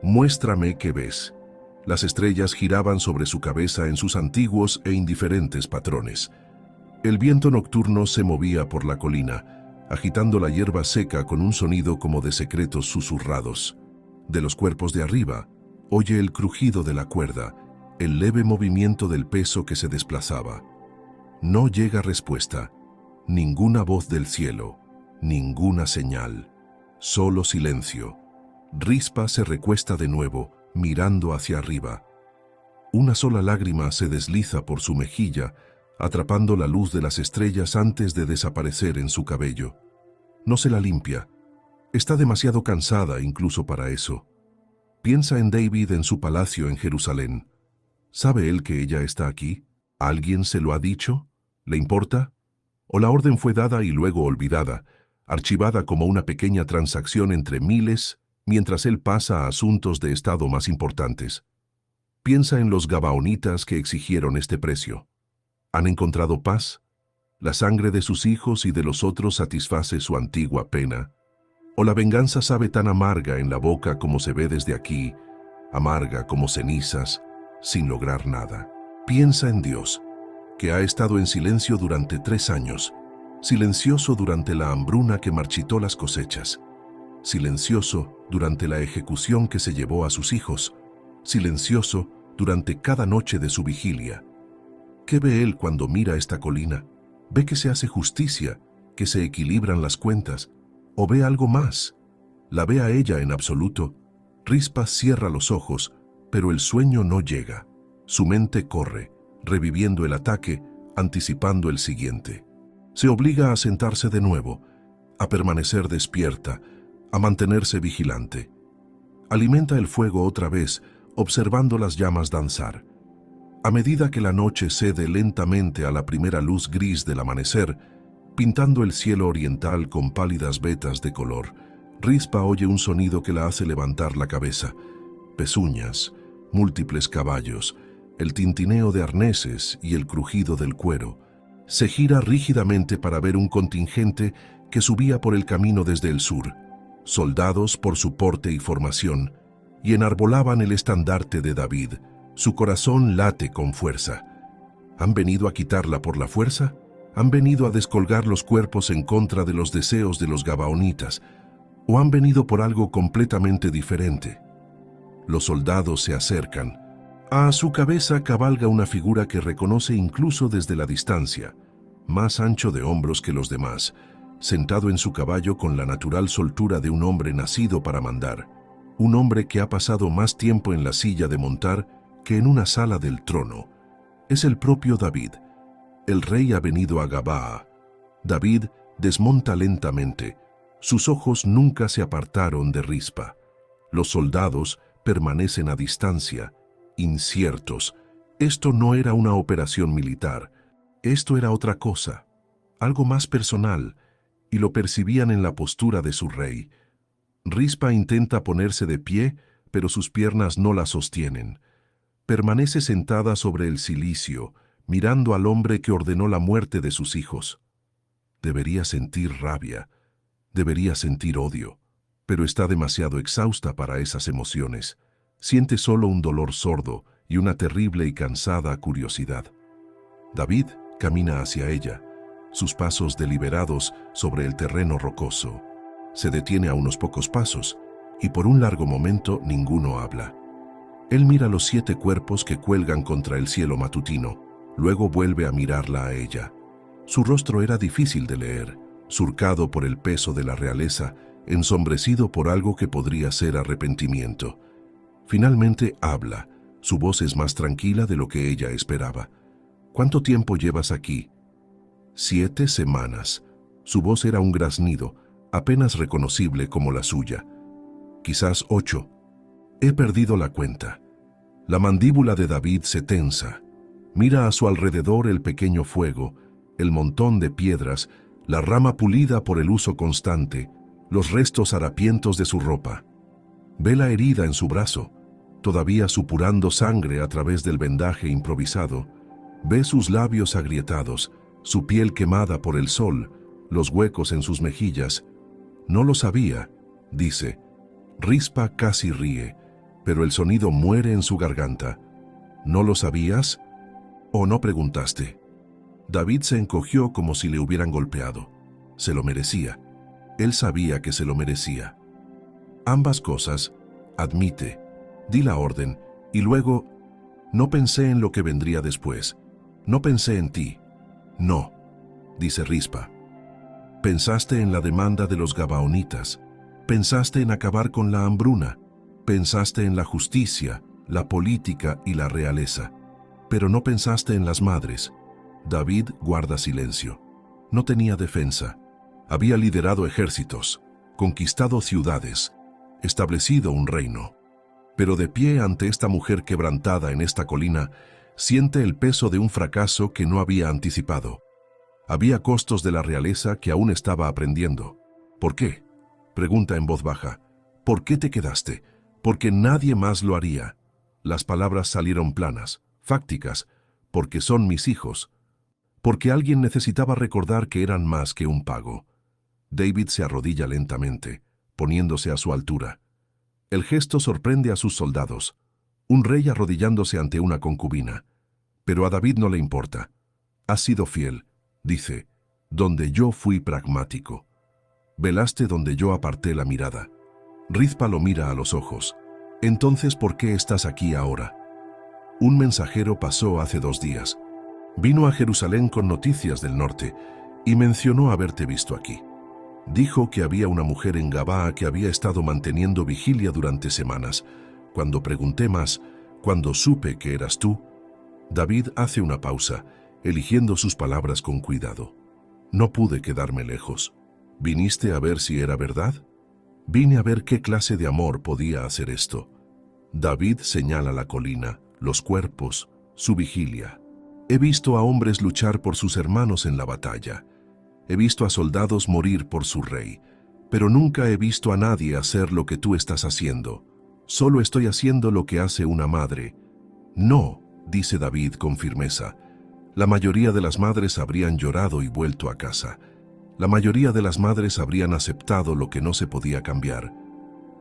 Muéstrame que ves. Las estrellas giraban sobre su cabeza en sus antiguos e indiferentes patrones. El viento nocturno se movía por la colina, agitando la hierba seca con un sonido como de secretos susurrados. De los cuerpos de arriba, oye el crujido de la cuerda, el leve movimiento del peso que se desplazaba. No llega respuesta, ninguna voz del cielo, ninguna señal, solo silencio. Rispa se recuesta de nuevo, mirando hacia arriba. Una sola lágrima se desliza por su mejilla, atrapando la luz de las estrellas antes de desaparecer en su cabello. No se la limpia. Está demasiado cansada incluso para eso. Piensa en David en su palacio en Jerusalén. ¿Sabe él que ella está aquí? ¿Alguien se lo ha dicho? ¿Le importa? ¿O la orden fue dada y luego olvidada, archivada como una pequeña transacción entre miles, mientras él pasa a asuntos de estado más importantes? Piensa en los gabaonitas que exigieron este precio. ¿Han encontrado paz? ¿La sangre de sus hijos y de los otros satisface su antigua pena? ¿O la venganza sabe tan amarga en la boca como se ve desde aquí, amarga como cenizas, sin lograr nada? Piensa en Dios, que ha estado en silencio durante 3 años, silencioso durante la hambruna que marchitó las cosechas, silencioso durante la ejecución que se llevó a sus hijos, silencioso durante cada noche de su vigilia. ¿Qué ve él cuando mira esta colina? ¿Ve que se hace justicia, que se equilibran las cuentas? ¿O ve algo más? ¿La ve a ella en absoluto? Rispa cierra los ojos, pero el sueño no llega. Su mente corre, reviviendo el ataque, anticipando el siguiente. Se obliga a sentarse de nuevo, a permanecer despierta, a mantenerse vigilante. Alimenta el fuego otra vez, observando las llamas danzar. A medida que la noche cede lentamente a la primera luz gris del amanecer, pintando el cielo oriental con pálidas vetas de color, Rizpah oye un sonido que la hace levantar la cabeza. Pezuñas, múltiples caballos, el tintineo de arneses y el crujido del cuero. Se gira rígidamente para ver un contingente que subía por el camino desde el sur, soldados por su porte y formación, y enarbolaban el estandarte de David. Su corazón late con fuerza. ¿Han venido a quitarla por la fuerza? ¿Han venido a descolgar los cuerpos en contra de los deseos de los gabaonitas? ¿O han venido por algo completamente diferente? Los soldados se acercan. A su cabeza cabalga una figura que reconoce incluso desde la distancia, más ancho de hombros que los demás, sentado en su caballo con la natural soltura de un hombre nacido para mandar, un hombre que ha pasado más tiempo en la silla de montar que en una sala del trono. Es el propio David. El rey ha venido a Gabaa. David desmonta lentamente. Sus ojos nunca se apartaron de Rizpah. Los soldados permanecen a distancia, inciertos. Esto no era una operación militar. Esto era otra cosa, algo más personal, y lo percibían en la postura de su rey. Rizpah intenta ponerse de pie, pero sus piernas no la sostienen. Permanece sentada sobre el cilicio, mirando al hombre que ordenó la muerte de sus hijos. Debería sentir rabia, debería sentir odio, pero está demasiado exhausta para esas emociones. Siente solo un dolor sordo y una terrible y cansada curiosidad. David camina hacia ella, sus pasos deliberados sobre el terreno rocoso. Se detiene a unos pocos pasos, y por un largo momento ninguno habla. Él mira los 7 cuerpos que cuelgan contra el cielo matutino, luego vuelve a mirarla a ella. Su rostro era difícil de leer, surcado por el peso de la realeza, ensombrecido por algo que podría ser arrepentimiento. Finalmente habla, su voz es más tranquila de lo que ella esperaba. ¿Cuánto tiempo llevas aquí? 7 semanas. Su voz era un graznido, apenas reconocible como la suya. Quizás 8. He perdido la cuenta. La mandíbula de David se tensa. Mira a su alrededor el pequeño fuego, el montón de piedras, la rama pulida por el uso constante, los restos harapientos de su ropa. Ve la herida en su brazo, todavía supurando sangre a través del vendaje improvisado. Ve sus labios agrietados, su piel quemada por el sol, los huecos en sus mejillas. No lo sabía, dice. Rizpah casi ríe, pero el sonido muere en su garganta. ¿No lo sabías? ¿O no preguntaste? David se encogió como si le hubieran golpeado. Se lo merecía. Él sabía que se lo merecía. Ambas cosas, admite. Di la orden, y luego, no pensé en lo que vendría después. No pensé en ti. No, dice Rizpah. Pensaste en la demanda de los gabaonitas. Pensaste en acabar con la hambruna. Pensaste en la justicia, la política y la realeza. Pero no pensaste en las madres. David guarda silencio. No tenía defensa. Había liderado ejércitos, conquistado ciudades, establecido un reino. Pero de pie ante esta mujer quebrantada en esta colina, siente el peso de un fracaso que no había anticipado. Había costos de la realeza que aún estaba aprendiendo. ¿Por qué? Pregunta en voz baja. ¿Por qué te quedaste? Porque nadie más lo haría. Las palabras salieron planas, fácticas, porque son mis hijos. Porque alguien necesitaba recordar que eran más que un pago. David se arrodilla lentamente, poniéndose a su altura. El gesto sorprende a sus soldados. Un rey arrodillándose ante una concubina. Pero a David no le importa. Has sido fiel, dice, donde yo fui pragmático. Velaste donde yo aparté la mirada. Rizpah lo mira a los ojos. Entonces, ¿por qué estás aquí ahora? Un mensajero pasó hace 2 días. Vino a Jerusalén con noticias del norte y mencionó haberte visto aquí. Dijo que había una mujer en Gabaa que había estado manteniendo vigilia durante semanas. Cuando pregunté más, cuando supe que eras tú, David hace una pausa eligiendo sus palabras con cuidado. No pude quedarme lejos. ¿Viniste a ver si era verdad? Vine a ver qué clase de amor podía hacer esto. David señala la colina, los cuerpos, su vigilia. He visto a hombres luchar por sus hermanos en la batalla. He visto a soldados morir por su rey, pero nunca he visto a nadie hacer lo que tú estás haciendo. Solo estoy haciendo lo que hace una madre. No, dice David con firmeza. La mayoría de las madres habrían llorado y vuelto a casa. La mayoría de las madres habrían aceptado lo que no se podía cambiar.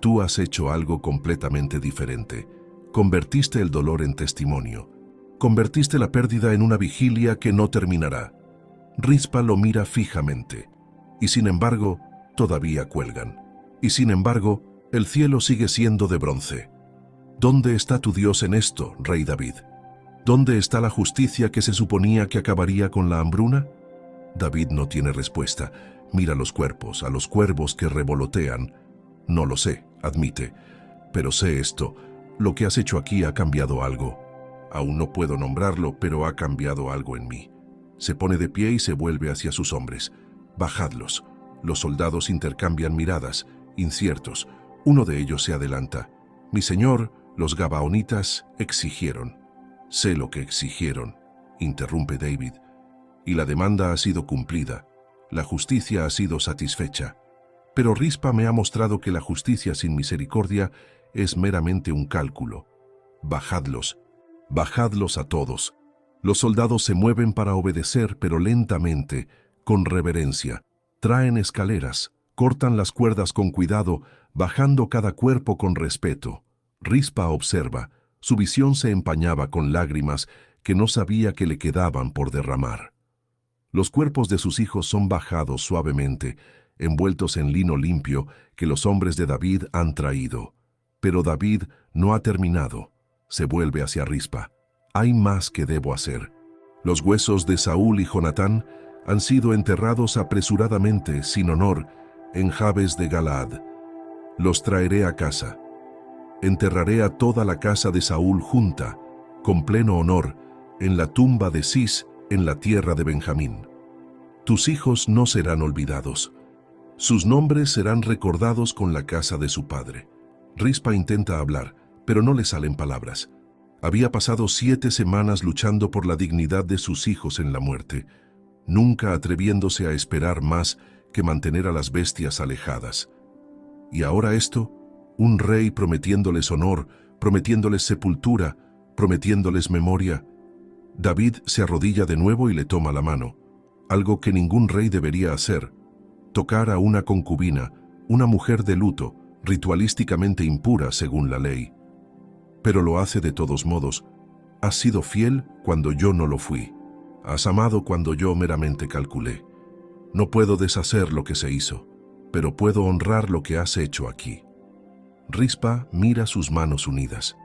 Tú has hecho algo completamente diferente. Convertiste el dolor en testimonio. Convertiste la pérdida en una vigilia que no terminará. Rispa lo mira fijamente. Y sin embargo, todavía cuelgan. Y sin embargo, el cielo sigue siendo de bronce. ¿Dónde está tu Dios en esto, rey David? ¿Dónde está la justicia que se suponía que acabaría con la hambruna? David no tiene respuesta. Mira los cuerpos, a los cuervos que revolotean. No lo sé, admite. Pero sé esto. Lo que has hecho aquí ha cambiado algo. Aún no puedo nombrarlo, pero ha cambiado algo en mí. Se pone de pie y se vuelve hacia sus hombres. Bajadlos. Los soldados intercambian miradas, inciertos. Uno de ellos se adelanta. Mi señor, los gabaonitas exigieron. Sé lo que exigieron, interrumpe David. Y la demanda ha sido cumplida. La justicia ha sido satisfecha. Pero Rispa me ha mostrado que la justicia sin misericordia es meramente un cálculo. Bajadlos. Bajadlos a todos. Los soldados se mueven para obedecer, pero lentamente, con reverencia. Traen escaleras, cortan las cuerdas con cuidado, bajando cada cuerpo con respeto. Rispa observa. Su visión se empañaba con lágrimas que no sabía que le quedaban por derramar. Los cuerpos de sus hijos son bajados suavemente, envueltos en lino limpio que los hombres de David han traído. Pero David no ha terminado. Se vuelve hacia Rispa. Hay más que debo hacer. Los huesos de Saúl y Jonatán han sido enterrados apresuradamente, sin honor, en Jabes de Galaad. Los traeré a casa. Enterraré a toda la casa de Saúl junta, con pleno honor, en la tumba de Cis, en la tierra de Benjamín. Tus hijos no serán olvidados. Sus nombres serán recordados con la casa de su padre. Rispa intenta hablar, pero no le salen palabras. Había pasado 7 semanas luchando por la dignidad de sus hijos en la muerte, nunca atreviéndose a esperar más que mantener a las bestias alejadas. Y ahora esto, un rey prometiéndoles honor, prometiéndoles sepultura, prometiéndoles memoria. David se arrodilla de nuevo y le toma la mano, algo que ningún rey debería hacer, tocar a una concubina, una mujer de luto, ritualísticamente impura según la ley. Pero lo hace de todos modos. Has sido fiel cuando yo no lo fui. Has amado cuando yo meramente calculé. No puedo deshacer lo que se hizo, pero puedo honrar lo que has hecho aquí. Rispa mira sus manos unidas.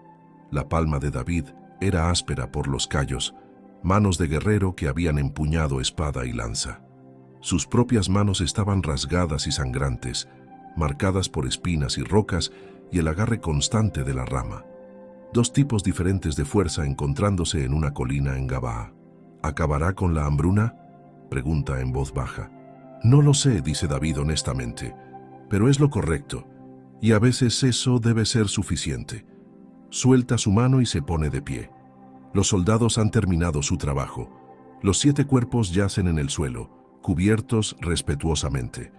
La palma de David era áspera por los callos, manos de guerrero que habían empuñado espada y lanza. Sus propias manos estaban rasgadas y sangrantes, marcadas por espinas y rocas y el agarre constante de la rama. 2 tipos diferentes de fuerza encontrándose en una colina en Gabaa. ¿Acabará con la hambruna?, pregunta en voz baja. No lo sé, dice David honestamente, pero es lo correcto, y a veces eso debe ser suficiente. Suelta su mano y se pone de pie. Los soldados han terminado su trabajo. Los 7 cuerpos yacen en el suelo, cubiertos respetuosamente.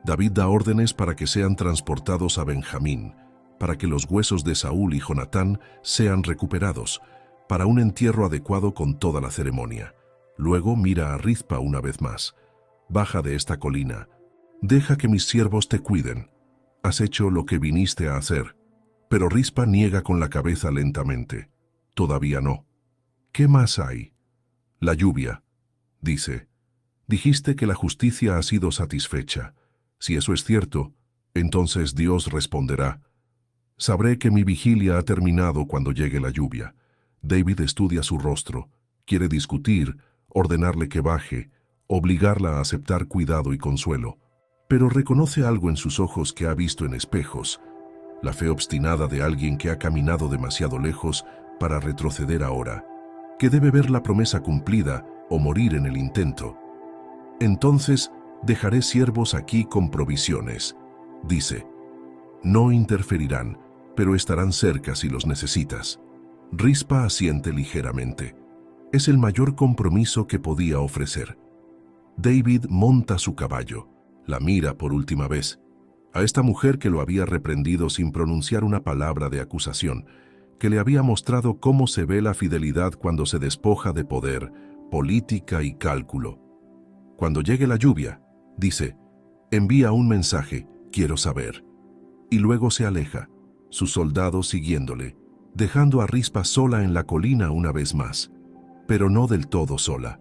David da órdenes para que sean transportados a Benjamín, para que los huesos de Saúl y Jonatán sean recuperados, para un entierro adecuado con toda la ceremonia. Luego mira a Rispa una vez más. Baja de esta colina. Deja que mis siervos te cuiden. Has hecho lo que viniste a hacer. Pero Rispa niega con la cabeza lentamente. Todavía no. ¿Qué más hay? La lluvia, dice. Dijiste que la justicia ha sido satisfecha. Si eso es cierto, entonces Dios responderá. Sabré que mi vigilia ha terminado cuando llegue la lluvia. David estudia su rostro. Quiere discutir, ordenarle que baje, obligarla a aceptar cuidado y consuelo. Pero reconoce algo en sus ojos que ha visto en espejos, la fe obstinada de alguien que ha caminado demasiado lejos para retroceder ahora, que debe ver la promesa cumplida o morir en el intento. Entonces dejaré siervos aquí con provisiones, dice. No interferirán, pero estarán cerca si los necesitas. Rispa asiente ligeramente. Es el mayor compromiso que podía ofrecer. David monta su caballo, la mira por última vez. A esta mujer que lo había reprendido sin pronunciar una palabra de acusación, que le había mostrado cómo se ve la fidelidad cuando se despoja de poder, política y cálculo. Cuando llegue la lluvia, dice, envía un mensaje, quiero saber. Y luego se aleja, sus soldados siguiéndole, dejando a Rispa sola en la colina una vez más, pero no del todo sola.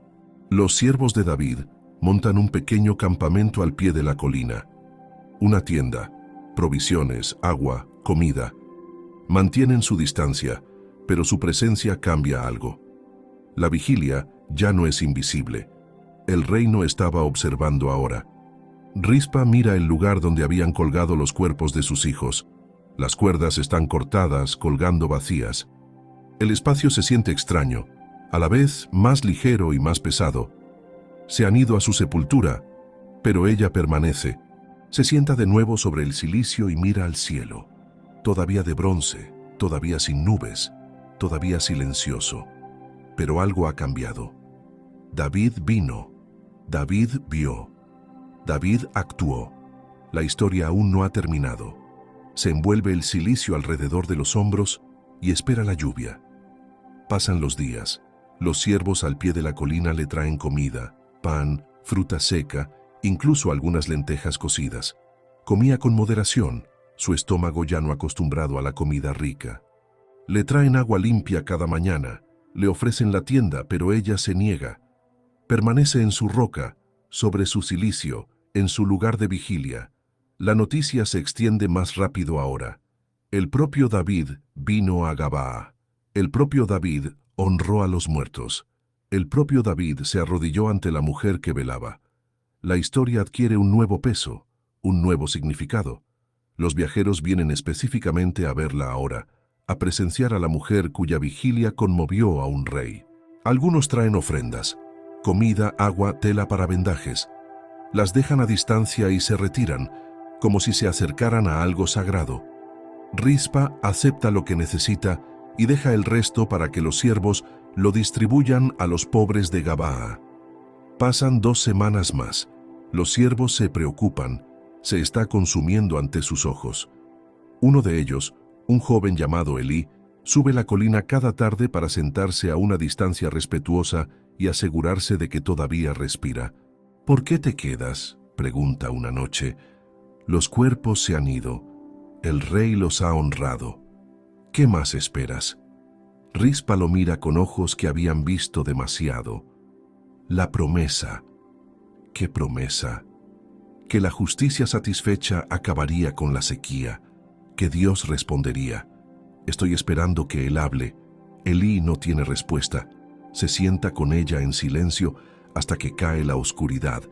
Los siervos de David montan un pequeño campamento al pie de la colina. Una tienda, provisiones, agua, comida. Mantienen su distancia, pero su presencia cambia algo. La vigilia ya no es invisible. El rey no estaba observando ahora. Rispa mira el lugar donde habían colgado los cuerpos de sus hijos. Las cuerdas están cortadas, colgando vacías. El espacio se siente extraño, a la vez más ligero y más pesado. Se han ido a su sepultura, pero ella permanece. Se sienta de nuevo sobre el cilicio y mira al cielo. Todavía de bronce, todavía sin nubes, todavía silencioso. Pero algo ha cambiado. David vino, David vio, David actuó. La historia aún no ha terminado. Se envuelve el cilicio alrededor de los hombros y espera la lluvia. Pasan los días. Los siervos al pie de la colina le traen comida, pan, fruta seca, incluso algunas lentejas cocidas. Comía con moderación, su estómago ya no acostumbrado a la comida rica. Le traen agua limpia cada mañana, le ofrecen la tienda, pero ella se niega. Permanece en su roca, sobre su cilicio, en su lugar de vigilia. La noticia se extiende más rápido ahora. El propio David vino a Gabaa. El propio David honró a los muertos. El propio David se arrodilló ante la mujer que velaba. La historia adquiere un nuevo peso, un nuevo significado. Los viajeros vienen específicamente a verla ahora, a presenciar a la mujer cuya vigilia conmovió a un rey. Algunos traen ofrendas, comida, agua, tela para vendajes. Las dejan a distancia y se retiran, como si se acercaran a algo sagrado. Rispa acepta lo que necesita y deja el resto para que los siervos lo distribuyan a los pobres de Gabaa. Pasan 2 semanas más. Los siervos se preocupan. Se está consumiendo ante sus ojos. Uno de ellos, un joven llamado Elí, sube la colina cada tarde para sentarse a una distancia respetuosa y asegurarse de que todavía respira. ¿Por qué te quedas?, pregunta una noche. Los cuerpos se han ido. El rey los ha honrado. ¿Qué más esperas? Rispa lo mira con ojos que habían visto demasiado. La promesa. ¿Qué promesa? Que la justicia satisfecha acabaría con la sequía, que Dios respondería. Estoy esperando que él hable. Elí no tiene respuesta. Se sienta con ella en silencio hasta que cae la oscuridad.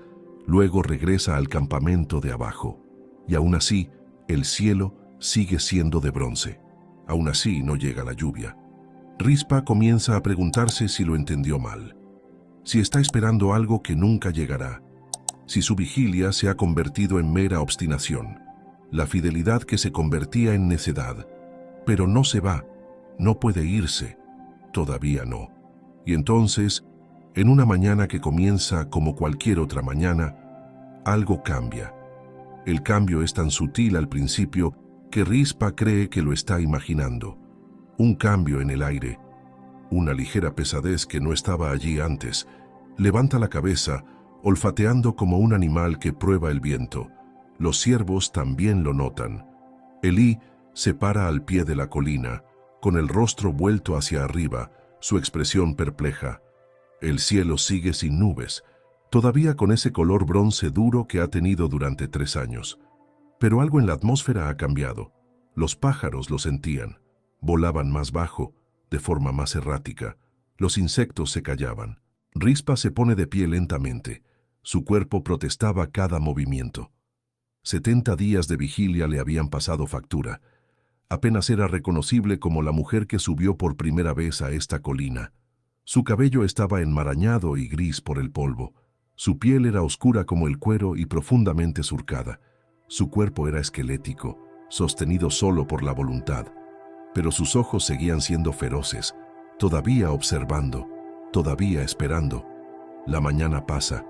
Luego regresa al campamento de abajo. Y aún así, el cielo sigue siendo de bronce. Aún así no llega la lluvia. Rispa comienza a preguntarse si lo entendió mal. Si está esperando algo que nunca llegará. Si su vigilia se ha convertido en mera obstinación. La fidelidad que se convertía en necedad. Pero no se va, no puede irse. Todavía no. Y entonces, en una mañana que comienza como cualquier otra mañana, algo cambia. El cambio es tan sutil al principio que Rispa cree que lo está imaginando. Un cambio en el aire, una ligera pesadez que no estaba allí antes. Levanta la cabeza, olfateando como un animal que prueba el viento. Los siervos también lo notan. Elí se para al pie de la colina, con el rostro vuelto hacia arriba, su expresión perpleja. El cielo sigue sin nubes, todavía con ese color bronce duro que ha tenido durante 3 años. Pero algo en la atmósfera ha cambiado. Los pájaros lo sentían. Volaban más bajo, de forma más errática. Los insectos se callaban. Rispa se pone de pie lentamente. Su cuerpo protestaba cada movimiento. 70 días de vigilia le habían pasado factura. Apenas era reconocible como la mujer que subió por primera vez a esta colina. Su cabello estaba enmarañado y gris por el polvo. Su piel era oscura como el cuero y profundamente surcada. Su cuerpo era esquelético, sostenido solo por la voluntad. Pero sus ojos seguían siendo feroces, todavía observando, todavía esperando. La mañana pasa.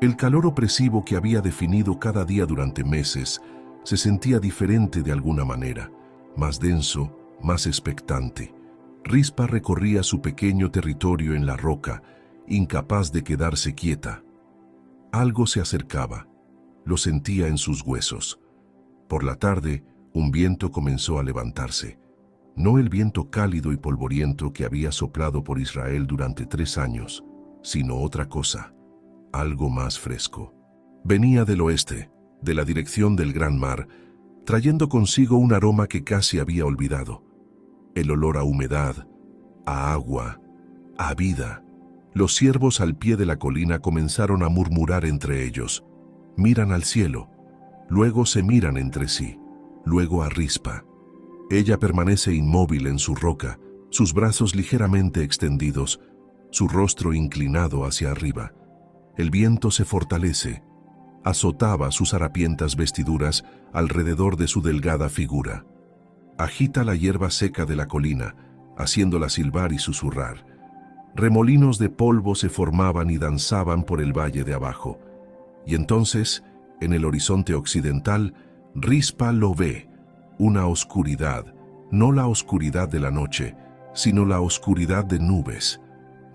El calor opresivo que había definido cada día durante meses se sentía diferente de alguna manera, más denso, más expectante. Rispa recorría su pequeño territorio en la roca, incapaz de quedarse quieta. Algo se acercaba, lo sentía en sus huesos. Por la tarde, un viento comenzó a levantarse. No el viento cálido y polvoriento que había soplado por Israel durante 3 años, sino otra cosa, algo más fresco. Venía del oeste, de la dirección del gran mar, trayendo consigo un aroma que casi había olvidado. El olor a humedad, a agua, a vida. Los ciervos al pie de la colina comenzaron a murmurar entre ellos. Miran al cielo, luego se miran entre sí, luego a Rispa. Ella permanece inmóvil en su roca, sus brazos ligeramente extendidos, su rostro inclinado hacia arriba. El viento se fortalece, azotaba sus harapientas vestiduras alrededor de su delgada figura. Agita la hierba seca de la colina, haciéndola silbar y susurrar. Remolinos de polvo se formaban y danzaban por el valle de abajo. Y entonces, en el horizonte occidental, Rispa lo ve, una oscuridad, no la oscuridad de la noche, sino la oscuridad de nubes.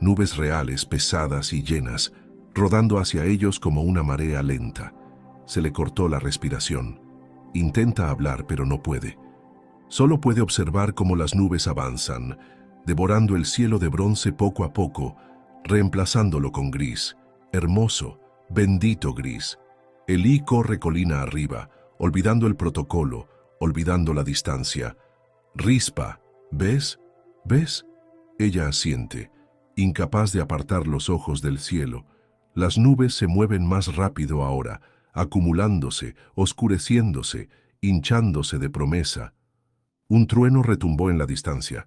Nubes reales, pesadas y llenas, rodando hacia ellos como una marea lenta. Se le cortó la respiración. Intenta hablar, pero no puede. Solo puede observar cómo las nubes avanzan, devorando el cielo de bronce poco a poco, reemplazándolo con gris, hermoso, bendito gris. Elí corre colina arriba, olvidando el protocolo, olvidando la distancia. Rispa, ¿ves? ¿Ves? Ella asiente, incapaz de apartar los ojos del cielo. Las nubes se mueven más rápido ahora, acumulándose, oscureciéndose, hinchándose de promesa. Un trueno retumbó en la distancia,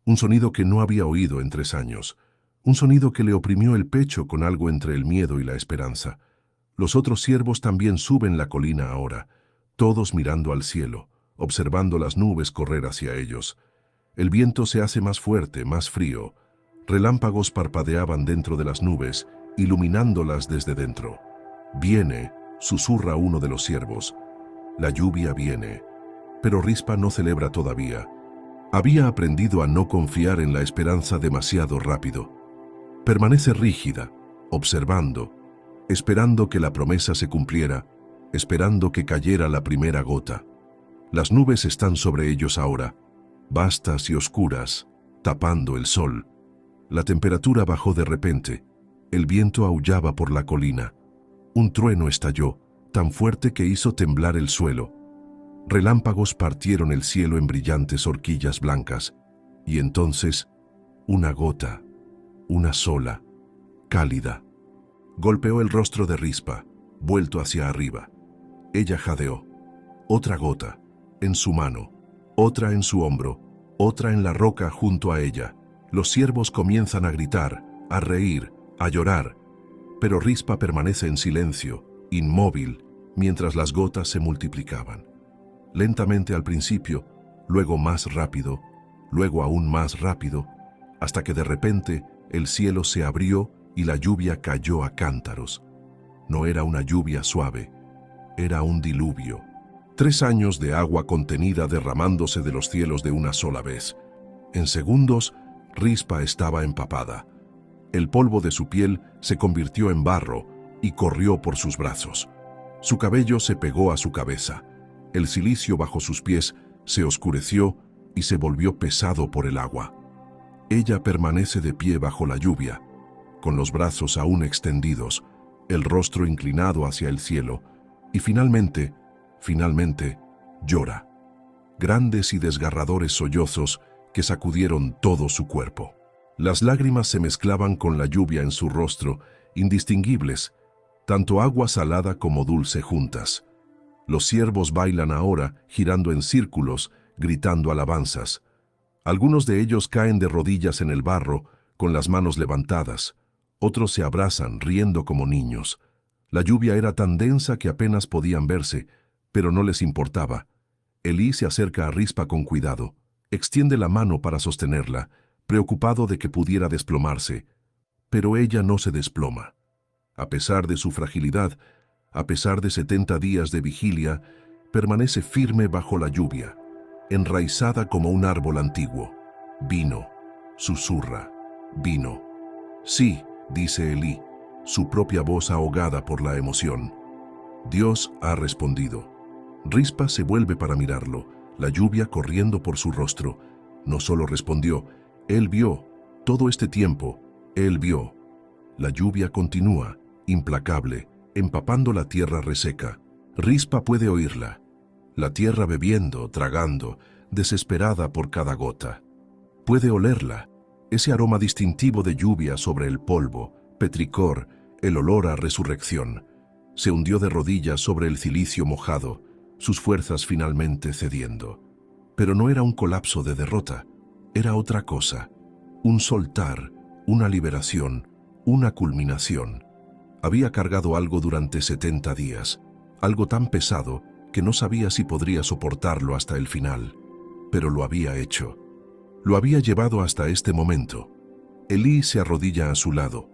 un sonido que no había oído en 3 años, un sonido que le oprimió el pecho con algo entre el miedo y la esperanza. Los otros ciervos también suben la colina ahora, todos mirando al cielo, observando las nubes correr hacia ellos. El viento se hace más fuerte, más frío. Relámpagos parpadeaban dentro de las nubes, iluminándolas desde dentro. Viene, susurra uno de los ciervos. La lluvia viene. Pero Rispa no celebra todavía. Había aprendido a no confiar en la esperanza demasiado rápido. Permanece rígida, observando, esperando que la promesa se cumpliera, esperando que cayera la primera gota. Las nubes están sobre ellos ahora, vastas y oscuras, tapando el sol. La temperatura bajó de repente. El viento aullaba por la colina. Un trueno estalló, tan fuerte que hizo temblar el suelo. Relámpagos partieron el cielo en brillantes horquillas blancas. Y entonces, una gota, una sola, cálida. Golpeó el rostro de Rispa, vuelto hacia arriba. Ella jadeó. Otra gota, en su mano, otra en su hombro, otra en la roca junto a ella. Los ciervos comienzan a gritar, a reír, a llorar. Pero Rispa permanece en silencio, inmóvil, mientras las gotas se multiplicaban. Lentamente al principio, luego más rápido, luego aún más rápido, hasta que de repente el cielo se abrió y la lluvia cayó a cántaros. No era una lluvia suave, era un diluvio. 3 años de agua contenida derramándose de los cielos de una sola vez. En segundos, Rispa estaba empapada. El polvo de su piel se convirtió en barro y corrió por sus brazos. Su cabello se pegó a su cabeza. El cilicio bajo sus pies se oscureció y se volvió pesado por el agua. Ella permanece de pie bajo la lluvia, con los brazos aún extendidos, el rostro inclinado hacia el cielo, y finalmente, llora. Grandes y desgarradores sollozos que sacudieron todo su cuerpo. Las lágrimas se mezclaban con la lluvia en su rostro, indistinguibles, tanto agua salada como dulce juntas. Los ciervos bailan ahora, girando en círculos, gritando alabanzas. Algunos de ellos caen de rodillas en el barro, con las manos levantadas. Otros se abrazan, riendo como niños. La lluvia era tan densa que apenas podían verse, pero no les importaba. Elí se acerca a Rispa con cuidado. Extiende la mano para sostenerla, preocupado de que pudiera desplomarse. Pero ella no se desploma. A pesar de su fragilidad, a pesar de 70 días de vigilia, permanece firme bajo la lluvia, enraizada como un árbol antiguo. Vino, susurra, vino. Sí, dice Elí, su propia voz ahogada por la emoción. Dios ha respondido. Rispa se vuelve para mirarlo, la lluvia corriendo por su rostro. No solo respondió, él vio, todo este tiempo, él vio. La lluvia continúa, implacable, empapando la tierra reseca. Rispa puede oírla. La tierra bebiendo, tragando, desesperada por cada gota. Puede olerla, ese aroma distintivo de lluvia sobre el polvo, petricor, el olor a resurrección. Se hundió de rodillas sobre el cilicio mojado, sus fuerzas finalmente cediendo. Pero no era un colapso de derrota, era otra cosa. Un soltar, una liberación, una culminación. Había cargado algo durante 70 días, algo tan pesado que no sabía si podría soportarlo hasta el final. Pero lo había hecho. Lo había llevado hasta este momento. Elí se arrodilla a su lado.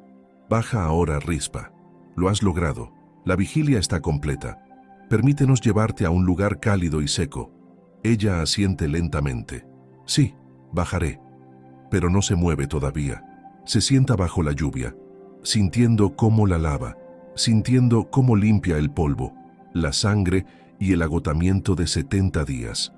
Baja ahora, Rispa. Lo has logrado. La vigilia está completa. Permítenos llevarte a un lugar cálido y seco. Ella asiente lentamente. Sí, bajaré. Pero no se mueve todavía. Se sienta bajo la lluvia, sintiendo cómo la lava, sintiendo cómo limpia el polvo, la sangre y el agotamiento de 70 días.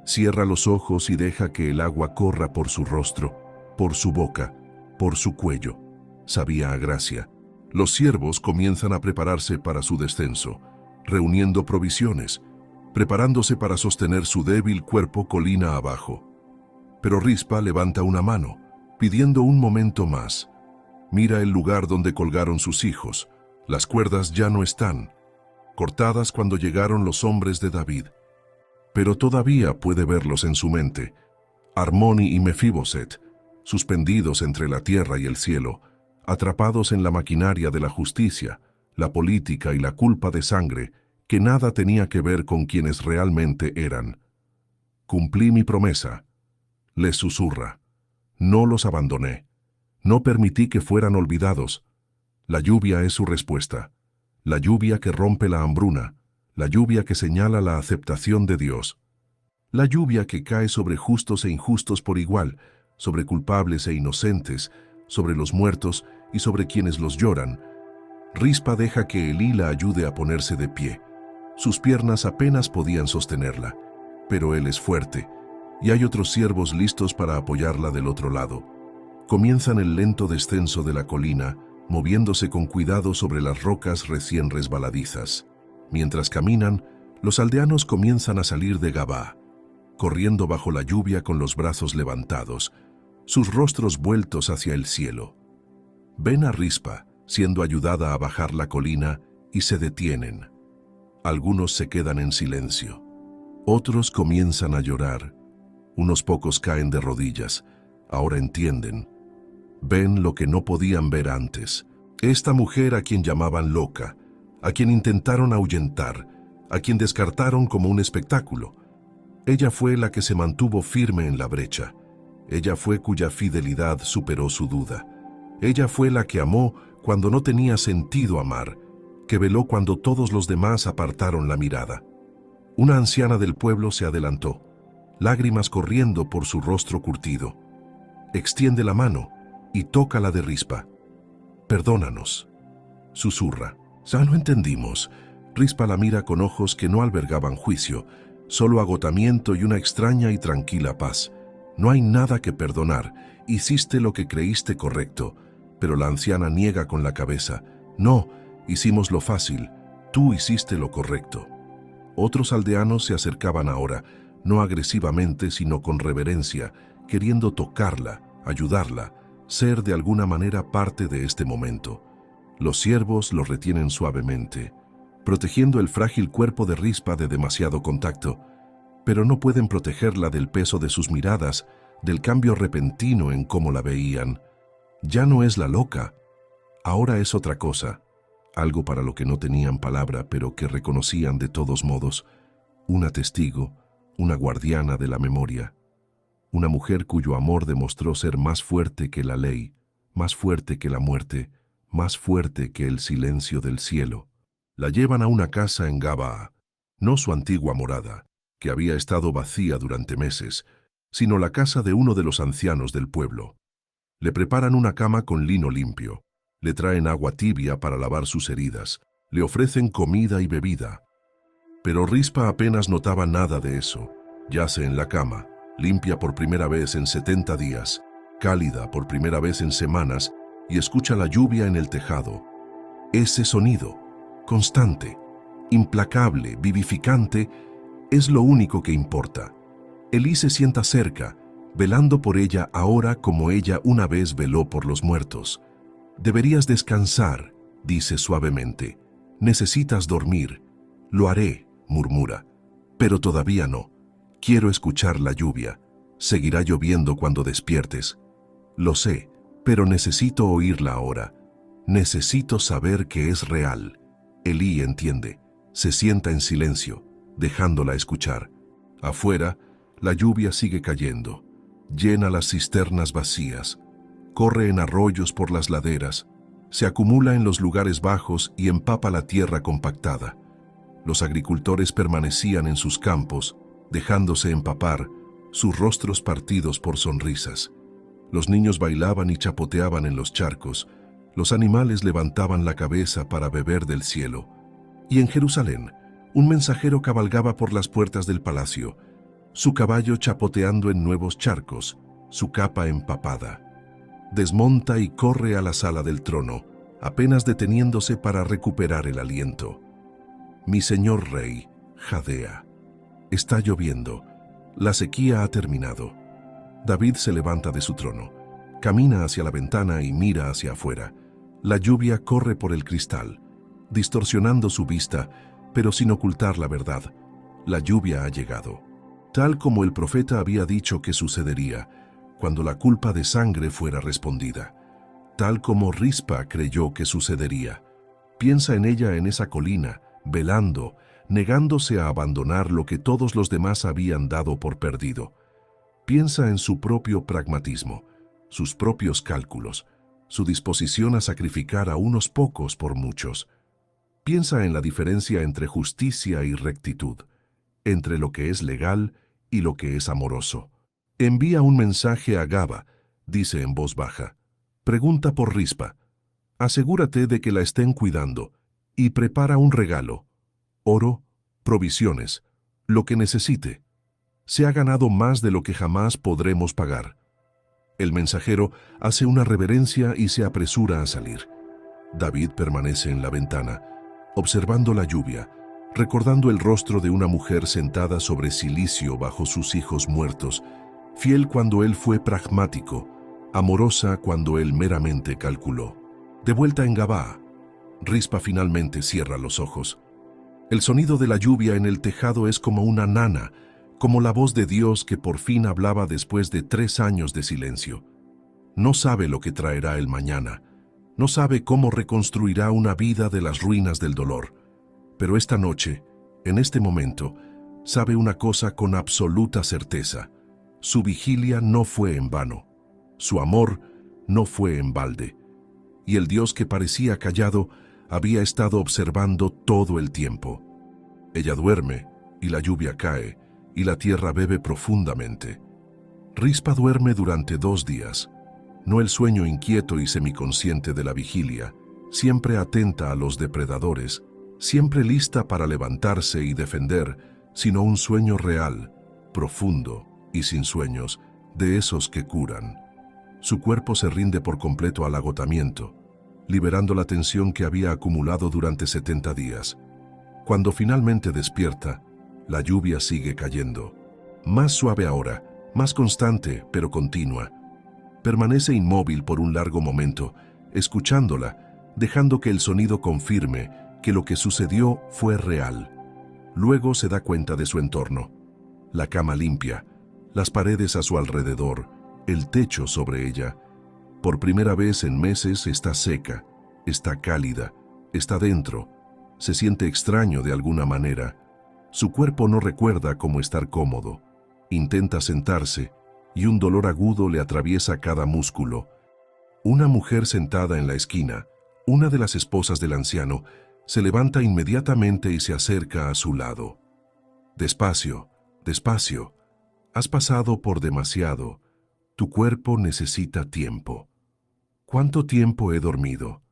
Cierra los ojos y deja que el agua corra por su rostro, por su boca, por su cuello. Sabía a gracia. Los siervos comienzan a prepararse para su descenso, reuniendo provisiones, preparándose para sostener su débil cuerpo colina abajo. Pero Rispa levanta una mano, pidiendo un momento más. Mira el lugar donde colgaron sus hijos. Las cuerdas ya no están, cortadas cuando llegaron los hombres de David. Pero todavía puede verlos en su mente. Armoni y Mefiboset, suspendidos entre la tierra y el cielo, atrapados en la maquinaria de la justicia, la política y la culpa de sangre, que nada tenía que ver con quienes realmente eran. Cumplí mi promesa, les susurra. No los abandoné. No permití que fueran olvidados. La lluvia es su respuesta. La lluvia que rompe la hambruna. La lluvia que señala la aceptación de Dios. La lluvia que cae sobre justos e injustos por igual, sobre culpables e inocentes, sobre los muertos y sobre quienes los lloran. Rispa deja que Elí la ayude a ponerse de pie. Sus piernas apenas podían sostenerla, pero él es fuerte, y hay otros siervos listos para apoyarla del otro lado. Comienzan el lento descenso de la colina, moviéndose con cuidado sobre las rocas recién resbaladizas. Mientras caminan, los aldeanos comienzan a salir de Gabá, corriendo bajo la lluvia con los brazos levantados, sus rostros vueltos hacia el cielo. Ven a Rispa, siendo ayudada a bajar la colina, y se detienen. Algunos se quedan en silencio. Otros comienzan a llorar. Unos pocos caen de rodillas. Ahora entienden. Ven lo que no podían ver antes. Esta mujer a quien llamaban loca, a quien intentaron ahuyentar, a quien descartaron como un espectáculo. Ella fue la que se mantuvo firme en la brecha. Ella fue cuya fidelidad superó su duda. Ella fue la que amó cuando no tenía sentido amar, que veló cuando todos los demás apartaron la mirada. Una anciana del pueblo se adelantó, lágrimas corriendo por su rostro curtido. Extiende la mano y toca la de Rispa. Perdónanos, susurra. Ya no entendimos. Rispa la mira con ojos que no albergaban juicio, solo agotamiento y una extraña y tranquila paz. No hay nada que perdonar. Hiciste lo que creíste correcto. Pero la anciana niega con la cabeza. No, hicimos lo fácil. Tú hiciste lo correcto. Otros aldeanos se acercaban ahora, no agresivamente sino con reverencia, queriendo tocarla, ayudarla, ser de alguna manera parte de este momento. Los siervos lo retienen suavemente, protegiendo el frágil cuerpo de Rispa de demasiado contacto, pero no pueden protegerla del peso de sus miradas, del cambio repentino en cómo la veían. Ya no es la loca, ahora es otra cosa, algo para lo que no tenían palabra, pero que reconocían de todos modos, una testigo, una guardiana de la memoria, una mujer cuyo amor demostró ser más fuerte que la ley, más fuerte que la muerte, más fuerte que el silencio del cielo. La llevan a una casa en Gabaa, no su antigua morada, que había estado vacía durante meses, sino la casa de uno de los ancianos del pueblo. Le preparan una cama con lino limpio, le traen agua tibia para lavar sus heridas, le ofrecen comida y bebida. Pero Rispa apenas notaba nada de eso. Yace en la cama, limpia por primera vez en 70 días, cálida por primera vez en semanas, y escucha la lluvia en el tejado. Ese sonido, constante, implacable, vivificante, es lo único que importa. Elí se sienta cerca, velando por ella ahora como ella una vez veló por los muertos. Deberías descansar, dice suavemente. Necesitas dormir. Lo haré, murmura. Pero todavía no. Quiero escuchar la lluvia. Seguirá lloviendo cuando despiertes. Lo sé, pero necesito oírla ahora. Necesito saber que es real. Elí entiende. Se sienta en silencio, dejándola escuchar. Afuera, la lluvia sigue cayendo. Llena las cisternas vacías. Corre en arroyos por las laderas. Se acumula en los lugares bajos y empapa la tierra compactada. Los agricultores permanecían en sus campos, dejándose empapar, sus rostros partidos por sonrisas. Los niños bailaban y chapoteaban en los charcos. Los animales levantaban la cabeza para beber del cielo. Y en Jerusalén, un mensajero cabalgaba por las puertas del palacio, su caballo chapoteando en nuevos charcos, su capa empapada. Desmonta y corre a la sala del trono, apenas deteniéndose para recuperar el aliento. Mi señor rey, jadea. Está lloviendo. La sequía ha terminado. David se levanta de su trono, camina hacia la ventana y mira hacia afuera. La lluvia corre por el cristal, distorsionando su vista, pero sin ocultar la verdad. La lluvia ha llegado, tal como el profeta había dicho que sucedería, cuando la culpa de sangre fuera respondida, tal como Rispa creyó que sucedería. Piensa en ella en esa colina, velando, negándose a abandonar lo que todos los demás habían dado por perdido. Piensa en su propio pragmatismo, sus propios cálculos, su disposición a sacrificar a unos pocos por muchos. Piensa en la diferencia entre justicia y rectitud, entre lo que es legal y lo que es amoroso. Envía un mensaje a Gaba, dice en voz baja. Pregunta por Rispa. Asegúrate de que la estén cuidando y prepara un regalo. Oro, provisiones, lo que necesite. Se ha ganado más de lo que jamás podremos pagar. El mensajero hace una reverencia y se apresura a salir. David permanece en la ventana, observando la lluvia, recordando el rostro de una mujer sentada sobre cilicio bajo sus hijos muertos, fiel cuando él fue pragmático, amorosa cuando él meramente calculó. De vuelta en Gabaa, Rispa finalmente cierra los ojos. El sonido de la lluvia en el tejado es como una nana, como la voz de Dios que por fin hablaba después de 3 años de silencio. No sabe lo que traerá el mañana, no sabe cómo reconstruirá una vida de las ruinas del dolor, pero esta noche, en este momento, sabe una cosa con absoluta certeza. Su vigilia no fue en vano, su amor no fue en balde, y el Dios que parecía callado había estado observando todo el tiempo. Ella duerme, y la lluvia cae, y la tierra bebe profundamente. Rispa duerme durante 2 días, no el sueño inquieto y semiconsciente de la vigilia, siempre atenta a los depredadores, siempre lista para levantarse y defender, sino un sueño real, profundo y sin sueños, de esos que curan. Su cuerpo se rinde por completo al agotamiento, liberando la tensión que había acumulado durante 70 días. Cuando finalmente despierta, la lluvia sigue cayendo. Más suave ahora, más constante, pero continua. Permanece inmóvil por un largo momento, escuchándola, dejando que el sonido confirme que lo que sucedió fue real. Luego se da cuenta de su entorno. La cama limpia, las paredes a su alrededor, el techo sobre ella. Por primera vez en meses está seca, está cálida, está dentro. Se siente extraño de alguna manera. Su cuerpo no recuerda cómo estar cómodo. Intenta sentarse y un dolor agudo le atraviesa cada músculo. Una mujer sentada en la esquina, una de las esposas del anciano, se levanta inmediatamente y se acerca a su lado. Despacio, despacio. Has pasado por demasiado. Tu cuerpo necesita tiempo. ¿Cuánto tiempo he dormido?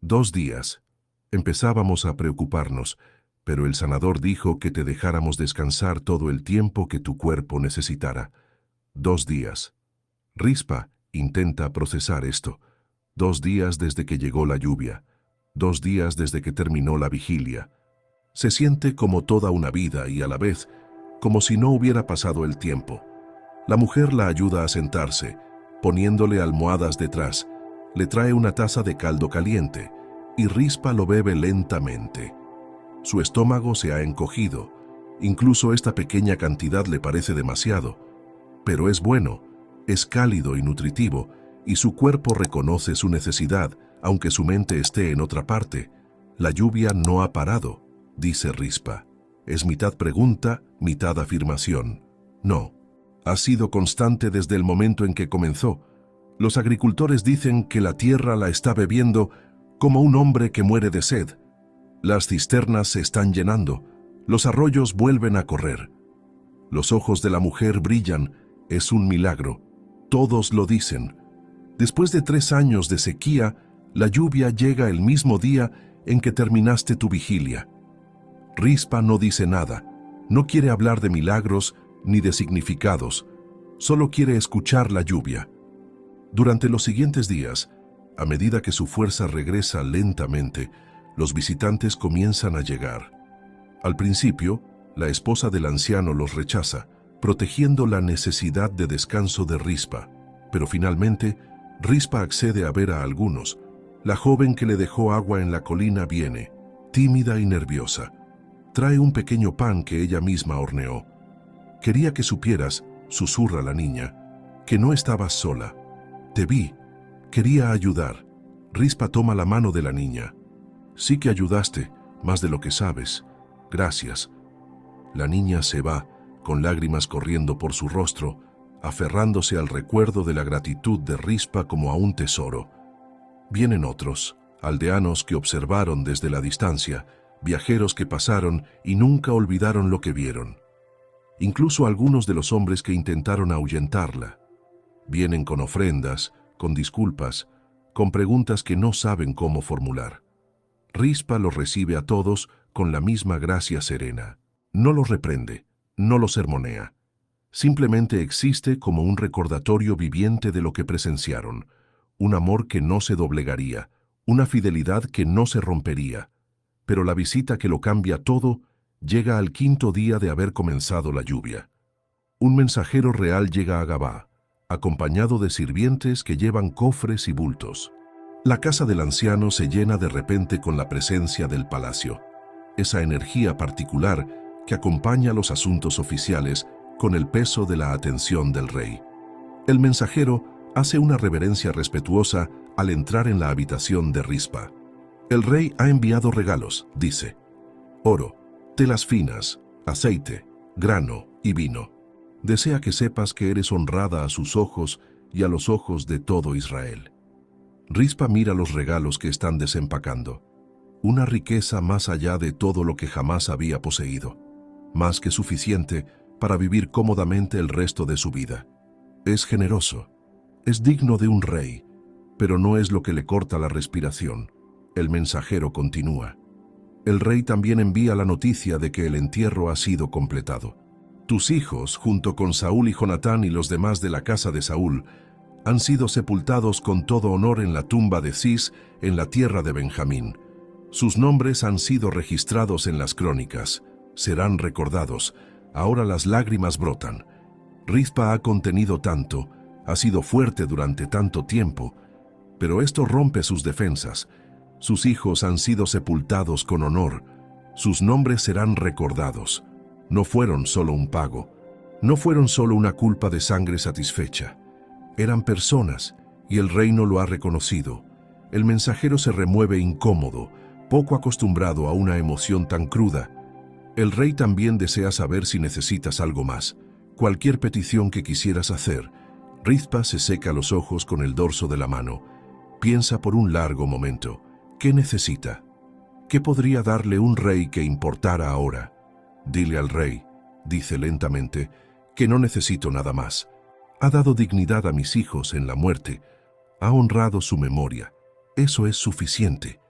2 días. Empezábamos a preocuparnos, pero el sanador dijo que te dejáramos descansar todo el tiempo que tu cuerpo necesitara. 2 días. Rispa intenta procesar esto. 2 días desde que llegó la lluvia. 2 días desde que terminó la vigilia. Se siente como toda una vida y a la vez como si no hubiera pasado el tiempo. La mujer la ayuda a sentarse, poniéndole almohadas detrás. Le trae una taza de caldo caliente y Rispa lo bebe lentamente. Su estómago se ha encogido. Incluso esta pequeña cantidad le parece demasiado. Pero es bueno, es cálido y nutritivo, y su cuerpo reconoce su necesidad, aunque su mente esté en otra parte. La lluvia no ha parado, dice Rispa. Es mitad pregunta, mitad afirmación. No, ha sido constante desde el momento en que comenzó. Los agricultores dicen que la tierra la está bebiendo como un hombre que muere de sed. Las cisternas se están llenando, los arroyos vuelven a correr. Los ojos de la mujer brillan, es un milagro. Todos lo dicen. Después de 3 años de sequía, la lluvia llega el mismo día en que terminaste tu vigilia. Rispa no dice nada, no quiere hablar de milagros ni de significados, solo quiere escuchar la lluvia. Durante los siguientes días, a medida que su fuerza regresa lentamente, los visitantes comienzan a llegar. Al principio, la esposa del anciano los rechaza, protegiendo la necesidad de descanso de Rispa, pero finalmente, Rispa accede a ver a algunos. La joven que le dejó agua en la colina viene, tímida y nerviosa. Trae un pequeño pan que ella misma horneó. Quería que supieras, susurra la niña, que no estabas sola. Te vi. Quería ayudar. Rispa toma la mano de la niña. Sí que ayudaste, más de lo que sabes. Gracias. La niña se va, con lágrimas corriendo por su rostro, aferrándose al recuerdo de la gratitud de Rispa como a un tesoro. Vienen otros, aldeanos que observaron desde la distancia, viajeros que pasaron y nunca olvidaron lo que vieron. Incluso algunos de los hombres que intentaron ahuyentarla. Vienen con ofrendas, con disculpas, con preguntas que no saben cómo formular. Rispa los recibe a todos con la misma gracia serena. No los reprende, no los sermonea. Simplemente existe como un recordatorio viviente de lo que presenciaron, un amor que no se doblegaría, una fidelidad que no se rompería. Pero la visita que lo cambia todo llega al 5.º día de haber comenzado la lluvia. Un mensajero real llega a Gabá, acompañado de sirvientes que llevan cofres y bultos. La casa del anciano se llena de repente con la presencia del palacio, esa energía particular que acompaña los asuntos oficiales con el peso de la atención del rey. El mensajero hace una reverencia respetuosa al entrar en la habitación de Rispa. El rey ha enviado regalos, dice: oro, telas finas, aceite, grano y vino. Desea que sepas que eres honrada a sus ojos y a los ojos de todo Israel. Rispa mira los regalos que están desempacando. Una riqueza más allá de todo lo que jamás había poseído. Más que suficiente para vivir cómodamente el resto de su vida. Es generoso. Es digno de un rey, pero no es lo que le corta la respiración. El mensajero continúa. El rey también envía la noticia de que el entierro ha sido completado. Tus hijos, junto con Saúl y Jonatán y los demás de la casa de Saúl, han sido sepultados con todo honor en la tumba de Cis, en la tierra de Benjamín. Sus nombres han sido registrados en las crónicas. Serán recordados. Ahora las lágrimas brotan. Rispa ha contenido tanto, ha sido fuerte durante tanto tiempo, pero esto rompe sus defensas. Sus hijos han sido sepultados con honor. Sus nombres serán recordados. No fueron solo un pago. No fueron solo una culpa de sangre satisfecha. Eran personas, y el reino lo ha reconocido. El mensajero se remueve incómodo, poco acostumbrado a una emoción tan cruda. El rey también desea saber si necesitas algo más, cualquier petición que quisieras hacer. Rizpa se seca los ojos con el dorso de la mano. Piensa por un largo momento. ¿Qué necesita? ¿Qué podría darle un rey que importara ahora? Dile al rey, dice lentamente, que no necesito nada más. Ha dado dignidad a mis hijos en la muerte. Ha honrado su memoria. Eso es suficiente.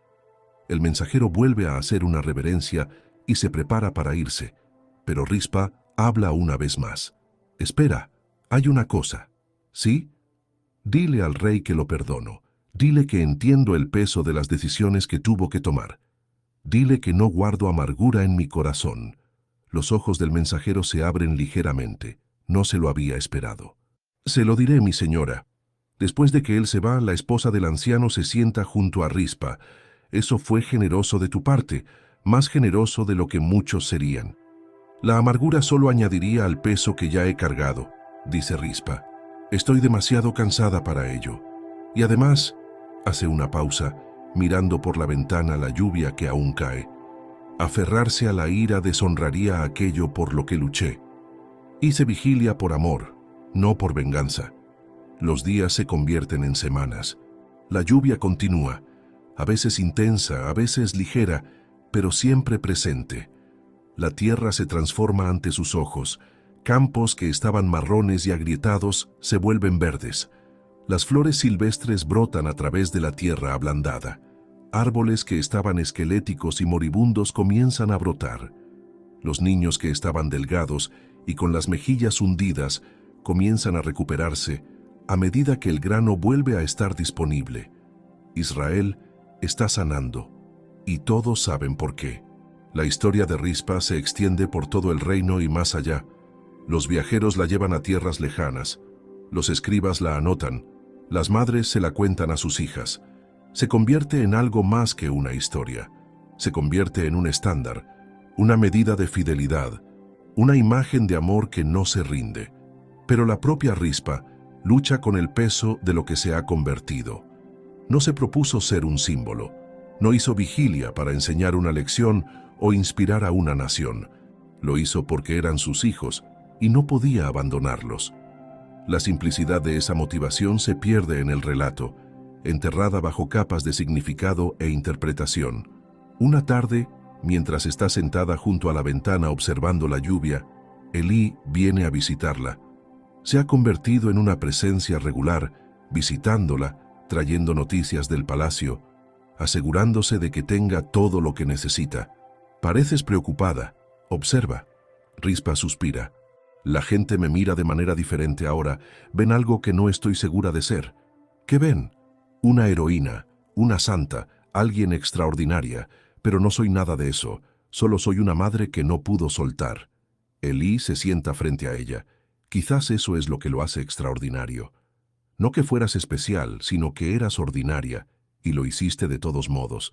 El mensajero vuelve a hacer una reverencia y se prepara para irse. Pero Rizpa habla una vez más. Espera, hay una cosa. ¿Sí? Dile al rey que lo perdono. Dile que entiendo el peso de las decisiones que tuvo que tomar. Dile que no guardo amargura en mi corazón. Los ojos del mensajero se abren ligeramente. No se lo había esperado. Se lo diré, mi señora. Después de que él se va, la esposa del anciano se sienta junto a Rizpa. Eso fue generoso de tu parte, más generoso de lo que muchos serían. La amargura solo añadiría al peso que ya he cargado, dice Rizpa. Estoy demasiado cansada para ello. Y además, hace una pausa, mirando por la ventana la lluvia que aún cae. Aferrarse a la ira deshonraría aquello por lo que luché. Hice vigilia por amor, no por venganza. Los días se convierten en semanas. La lluvia continúa, a veces intensa, a veces ligera, pero siempre presente. La tierra se transforma ante sus ojos. Campos que estaban marrones y agrietados se vuelven verdes. Las flores silvestres brotan a través de la tierra ablandada. Árboles que estaban esqueléticos y moribundos comienzan a brotar. Los niños que estaban delgados y con las mejillas hundidas comienzan a recuperarse a medida que el grano vuelve a estar disponible. Israel está sanando, y todos saben por qué. La historia de Rizpa se extiende por todo el reino y más allá. Los viajeros la llevan a tierras lejanas. Los escribas la anotan. Las madres se la cuentan a sus hijas. Se convierte en algo más que una historia. Se convierte en un estándar, una medida de fidelidad, una imagen de amor que no se rinde. Pero la propia Rizpa lucha con el peso de lo que se ha convertido. No se propuso ser un símbolo. No hizo vigilia para enseñar una lección o inspirar a una nación. Lo hizo porque eran sus hijos y no podía abandonarlos. La simplicidad de esa motivación se pierde en el relato, enterrada bajo capas de significado e interpretación. Una tarde, mientras está sentada junto a la ventana observando la lluvia, Elí viene a visitarla. Se ha convertido en una presencia regular, visitándola, trayendo noticias del palacio, asegurándose de que tenga todo lo que necesita. Pareces preocupada. Observa. Rizpa suspira. La gente me mira de manera diferente ahora. Ven algo que no estoy segura de ser. ¿Qué ven? Una heroína, una santa, alguien extraordinaria, pero no soy nada de eso. Solo soy una madre que no pudo soltar. Elí se sienta frente a ella. Quizás eso es lo que lo hace extraordinario. No que fueras especial, sino que eras ordinaria, y lo hiciste de todos modos.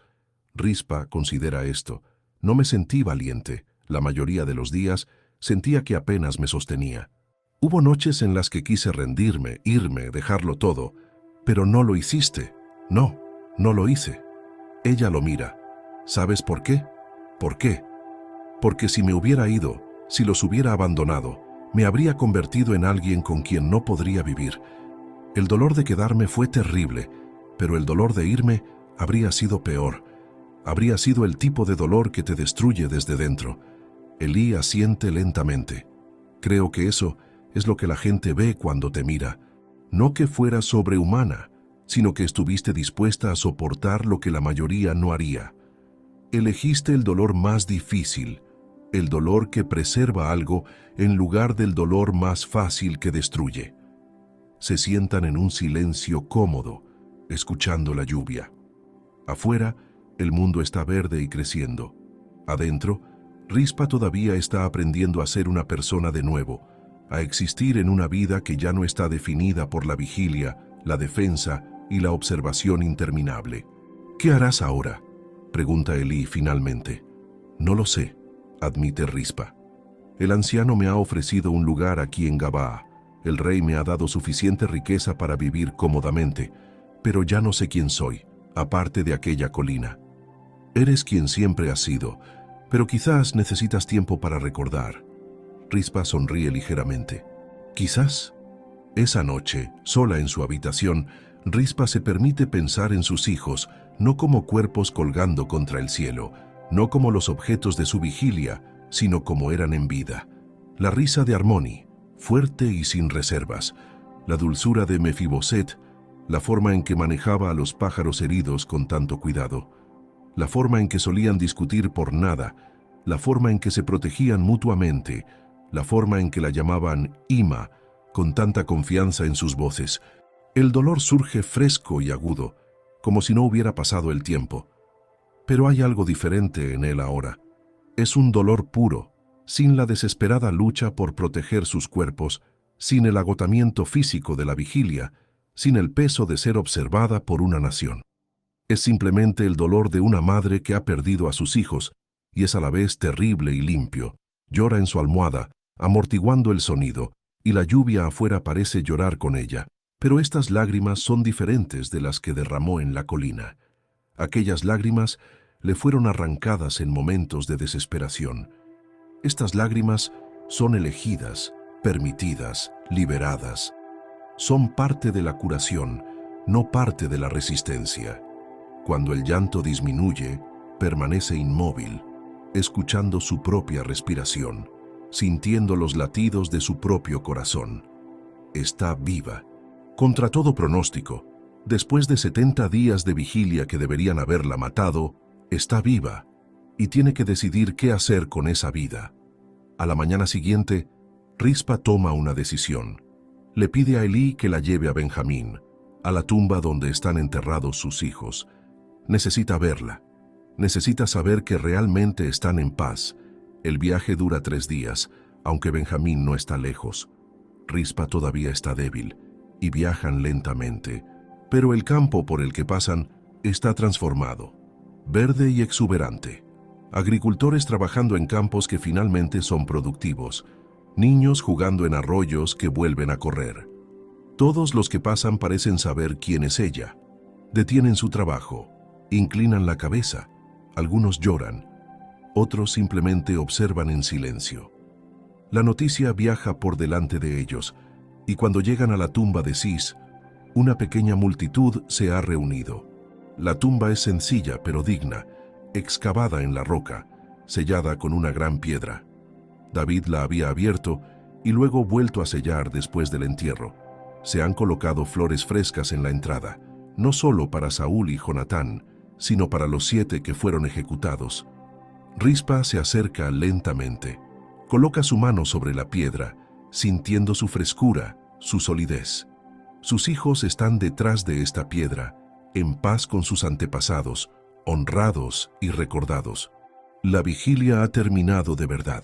Rizpa considera esto. No me sentí valiente. La mayoría de los días sentía que apenas me sostenía. Hubo noches en las que quise rendirme, irme, dejarlo todo, pero no lo hiciste. No, no lo hice. Ella lo mira. ¿Sabes por qué? ¿Por qué? Porque si me hubiera ido, si los hubiera abandonado, me habría convertido en alguien con quien no podría vivir. El dolor de quedarme fue terrible, pero el dolor de irme habría sido peor. Habría sido el tipo de dolor que te destruye desde dentro. Elí asiente lentamente. Creo que eso es lo que la gente ve cuando te mira. No que fueras sobrehumana, sino que estuviste dispuesta a soportar lo que la mayoría no haría. Elegiste el dolor más difícil, el dolor que preserva algo en lugar del dolor más fácil que destruye. Se sientan en un silencio cómodo, escuchando la lluvia. Afuera, el mundo está verde y creciendo. Adentro, Rizpa todavía está aprendiendo a ser una persona de nuevo, a existir en una vida que ya no está definida por la vigilia, la defensa y la observación interminable. ¿Qué harás ahora?, pregunta Elí finalmente. No lo sé, admite Rizpa. El anciano me ha ofrecido un lugar aquí en Gabaa. El rey me ha dado suficiente riqueza para vivir cómodamente, pero ya no sé quién soy, aparte de aquella colina. Eres quien siempre has sido, pero quizás necesitas tiempo para recordar. Rispa sonríe ligeramente. Quizás. Esa noche, sola en su habitación, Rispa se permite pensar en sus hijos, no como cuerpos colgando contra el cielo, no como los objetos de su vigilia, sino como eran en vida. La risa de Harmony, fuerte y sin reservas, la dulzura de Mefiboset, la forma en que manejaba a los pájaros heridos con tanto cuidado, la forma en que solían discutir por nada, la forma en que se protegían mutuamente, la forma en que la llamaban Ima, con tanta confianza en sus voces. El dolor surge fresco y agudo, como si no hubiera pasado el tiempo. Pero hay algo diferente en él ahora. Es un dolor puro, sin la desesperada lucha por proteger sus cuerpos, sin el agotamiento físico de la vigilia, sin el peso de ser observada por una nación. Es simplemente el dolor de una madre que ha perdido a sus hijos, y es a la vez terrible y limpio. Llora en su almohada, amortiguando el sonido, y la lluvia afuera parece llorar con ella. Pero estas lágrimas son diferentes de las que derramó en la colina. Aquellas lágrimas le fueron arrancadas en momentos de desesperación. Estas lágrimas son elegidas, permitidas, liberadas. Son parte de la curación, no parte de la resistencia. Cuando el llanto disminuye, permanece inmóvil, escuchando su propia respiración, sintiendo los latidos de su propio corazón. Está viva. Contra todo pronóstico, después de 70 días de vigilia que deberían haberla matado, está viva y tiene que decidir qué hacer con esa vida. A la mañana siguiente, Rispa toma una decisión. Le pide a Elí que la lleve a Benjamín, a la tumba donde están enterrados sus hijos. Necesita verla. Necesita saber que realmente están en paz. El viaje dura 3 días, aunque Benjamín no está lejos. Rispa todavía está débil y viajan lentamente, pero el campo por el que pasan está transformado, verde y exuberante. Agricultores trabajando en campos que finalmente son productivos, niños jugando en arroyos que vuelven a correr. Todos los que pasan parecen saber quién es ella. Detienen su trabajo, inclinan la cabeza, algunos lloran, otros simplemente observan en silencio. La noticia viaja por delante de ellos, y cuando llegan a la tumba de Cis, una pequeña multitud se ha reunido. La tumba es sencilla pero digna, excavada en la roca, sellada con una gran piedra. David la había abierto y luego vuelto a sellar después del entierro. Se han colocado flores frescas en la entrada, no solo para Saúl y Jonatán, sino para los 7 que fueron ejecutados. Rispa se acerca lentamente, coloca su mano sobre la piedra, sintiendo su frescura, su solidez. Sus hijos están detrás de esta piedra, en paz con sus antepasados, honrados y recordados. La vigilia ha terminado de verdad.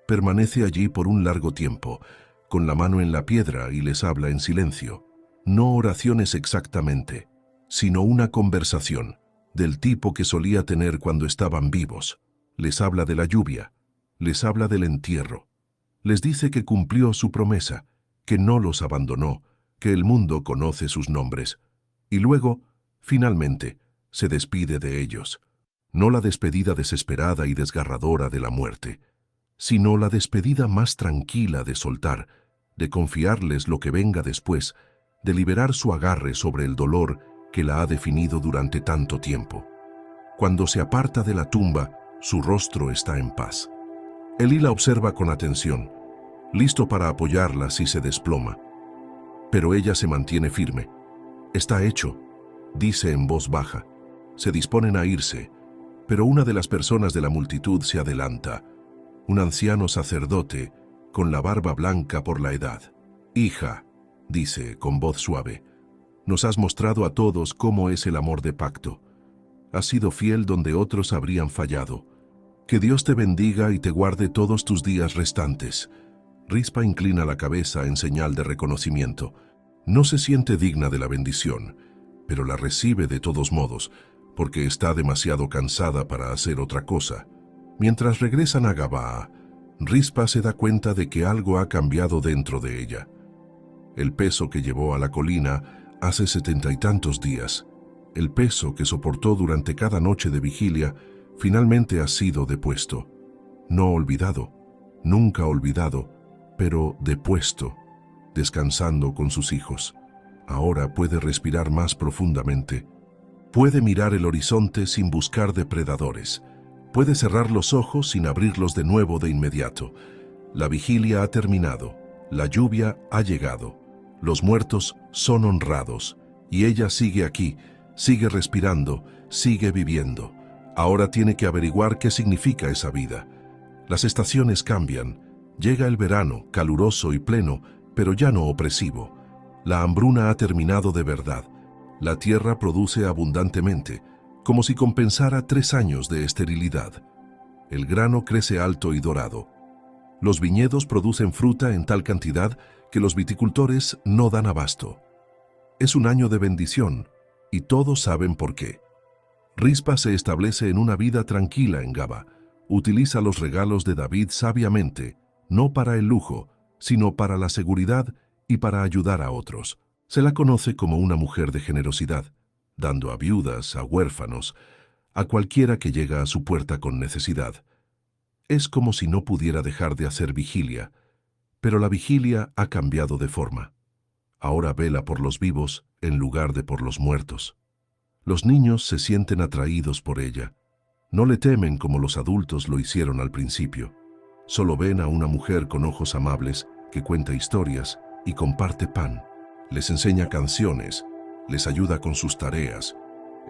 Permanece allí por un largo tiempo, con la mano en la piedra y les habla en silencio. No oraciones exactamente, sino una conversación, del tipo que solía tener cuando estaban vivos. Les habla de la lluvia, les habla del entierro. Les dice que cumplió su promesa, que no los abandonó, que el mundo conoce sus nombres. Y luego, finalmente, se despide de ellos. No la despedida desesperada y desgarradora de la muerte, sino la despedida más tranquila de soltar, de confiarles lo que venga después, de liberar su agarre sobre el dolor que la ha definido durante tanto tiempo. Cuando se aparta de la tumba, su rostro está en paz. Elí la observa con atención, listo para apoyarla si se desploma. Pero ella se mantiene firme. Está hecho, dice en voz baja. Se disponen a irse, pero una de las personas de la multitud se adelanta, un anciano sacerdote con la barba blanca por la edad. Hija, dice con voz suave, nos has mostrado a todos cómo es el amor de pacto. Has sido fiel donde otros habrían fallado. Que Dios te bendiga y te guarde todos tus días restantes. Rispa inclina la cabeza en señal de reconocimiento. No se siente digna de la bendición, pero la recibe de todos modos, porque está demasiado cansada para hacer otra cosa. Mientras regresan a Gabaa, Rispa se da cuenta de que algo ha cambiado dentro de ella. el peso que llevó a la colina hace 70 y tantos días, el peso que soportó durante cada noche de vigilia, finalmente ha sido depuesto. No olvidado, nunca olvidado, pero depuesto, descansando con sus hijos. Ahora puede respirar más profundamente. Puede mirar el horizonte sin buscar depredadores. Puede cerrar los ojos sin abrirlos de nuevo de inmediato. La vigilia ha terminado, la lluvia ha llegado, los muertos son honrados, y ella sigue aquí, sigue respirando, sigue viviendo. Ahora tiene que averiguar qué significa esa vida. Las estaciones cambian. Llega el verano, caluroso y pleno, pero ya no opresivo. La hambruna ha terminado de verdad. La tierra produce abundantemente, como si compensara 3 años de esterilidad. El grano crece alto y dorado. Los viñedos producen fruta en tal cantidad que los viticultores no dan abasto. Es un año de bendición, y todos saben por qué. Rispa se establece en una vida tranquila en Gaba. Utiliza los regalos de David sabiamente, no para el lujo, sino para la seguridad y para ayudar a otros. Se la conoce como una mujer de generosidad, dando a viudas, a huérfanos, a cualquiera que llega a su puerta con necesidad. Es como si no pudiera dejar de hacer vigilia, pero la vigilia ha cambiado de forma. Ahora vela por los vivos en lugar de por los muertos. Los niños se sienten atraídos por ella. No le temen como los adultos lo hicieron al principio. Solo ven a una mujer con ojos amables que cuenta historias y comparte pan. Les enseña canciones, les ayuda con sus tareas,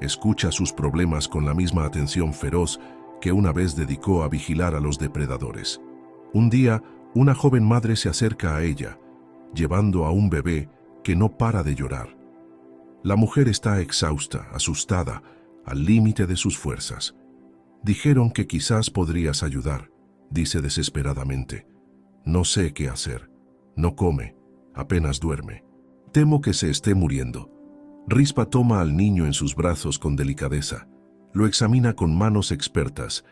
escucha sus problemas con la misma atención feroz que una vez dedicó a vigilar a los depredadores. Un día, una joven madre se acerca a ella, llevando a un bebé que no para de llorar. La mujer está exhausta, asustada, al límite de sus fuerzas. Dijeron que quizás podrías ayudar, dice desesperadamente. No sé qué hacer. No come, apenas duerme. Temo que se esté muriendo. Rispa toma al niño en sus brazos con delicadeza. Lo examina con manos expertas,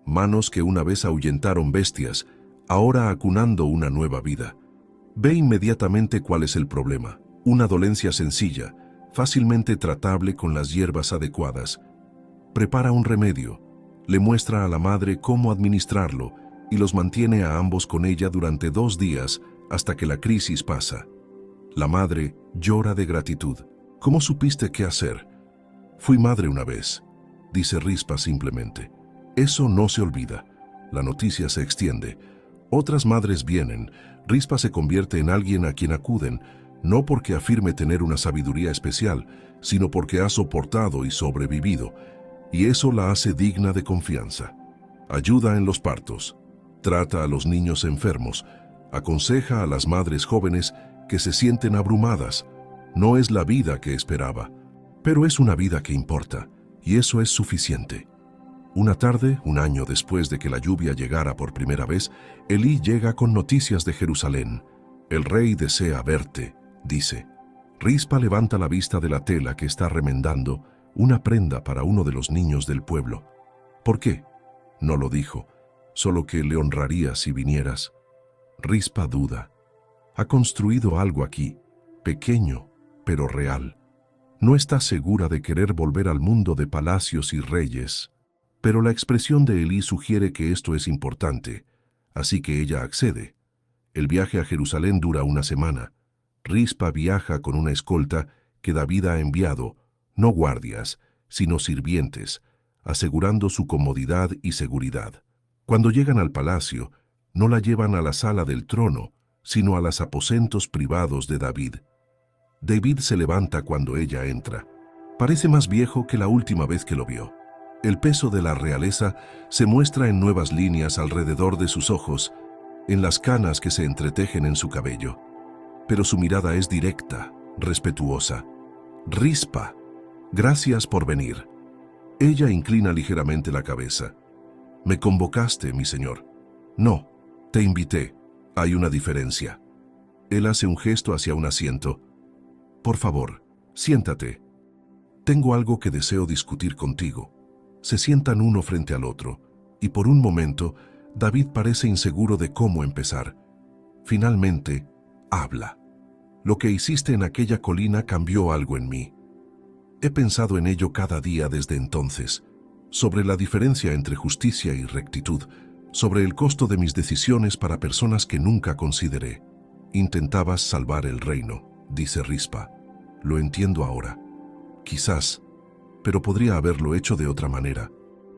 manos que una vez ahuyentaron bestias, ahora acunando una nueva vida. Ve inmediatamente cuál es el problema. Una dolencia sencilla, fácilmente tratable con las hierbas adecuadas. Prepara un remedio, le muestra a la madre cómo administrarlo y los mantiene a ambos con ella durante 2 días hasta que la crisis pasa. La madre llora de gratitud. ¿Cómo supiste qué hacer? Fui madre una vez, dice Rispa simplemente. Eso no se olvida. La noticia se extiende. Otras madres vienen. Rispa se convierte en alguien a quien acuden, no porque afirme tener una sabiduría especial, sino porque ha soportado y sobrevivido, y eso la hace digna de confianza. Ayuda en los partos, trata a los niños enfermos, aconseja a las madres jóvenes que se sienten abrumadas. No es la vida que esperaba, pero es una vida que importa, y eso es suficiente. Una tarde, 1 año después de que la lluvia llegara por primera vez, Elí llega con noticias de Jerusalén. El rey desea verte, dice. Rispa levanta la vista de la tela que está remendando, una prenda para uno de los niños del pueblo. ¿Por qué? No lo dijo, solo que le honraría si vinieras. Rispa duda. Ha construido algo aquí, pequeño, pero real. No está segura de querer volver al mundo de palacios y reyes, pero la expresión de Elí sugiere que esto es importante, así que ella accede. El viaje a Jerusalén dura 1 semana. Rispa viaja con una escolta que David ha enviado, no guardias, sino sirvientes, asegurando su comodidad y seguridad. Cuando llegan al palacio, no la llevan a la sala del trono, sino a los aposentos privados de David. David se levanta cuando ella entra. Parece más viejo que la última vez que lo vio. El peso de la realeza se muestra en nuevas líneas alrededor de sus ojos, en las canas que se entretejen en su cabello. Pero su mirada es directa, respetuosa. Rispa, gracias por venir. Ella inclina ligeramente la cabeza. ¿Me convocaste, mi señor? No, te invité. Hay una diferencia. Él hace un gesto hacia un asiento. Por favor, siéntate. Tengo algo que deseo discutir contigo. Se sientan uno frente al otro, y por un momento, David parece inseguro de cómo empezar. Finalmente, habla. Lo que hiciste en aquella colina cambió algo en mí. He pensado en ello cada día desde entonces, sobre la diferencia entre justicia y rectitud, sobre el costo de mis decisiones para personas que nunca consideré. Intentabas salvar el reino, dice Rispa. Lo entiendo ahora. Quizás, pero podría haberlo hecho de otra manera.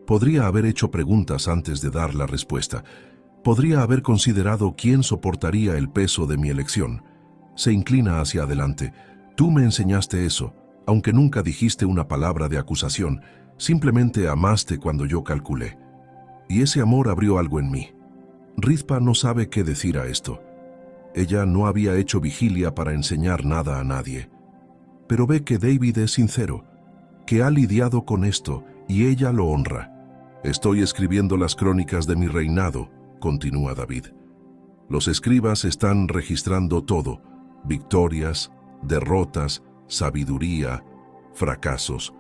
Podría haber hecho preguntas antes de dar la respuesta. Podría haber considerado quién soportaría el peso de mi elección. Se inclina hacia adelante. Tú me enseñaste eso, aunque nunca dijiste una palabra de acusación. Simplemente amaste cuando yo calculé. Y ese amor abrió algo en mí. Rizpa no sabe qué decir a esto. Ella no había hecho vigilia para enseñar nada a nadie. Pero ve que David es sincero, que ha lidiado con esto y ella lo honra. Estoy escribiendo las crónicas de mi reinado, continúa David. Los escribas están registrando todo: victorias, derrotas, sabiduría, fracasos.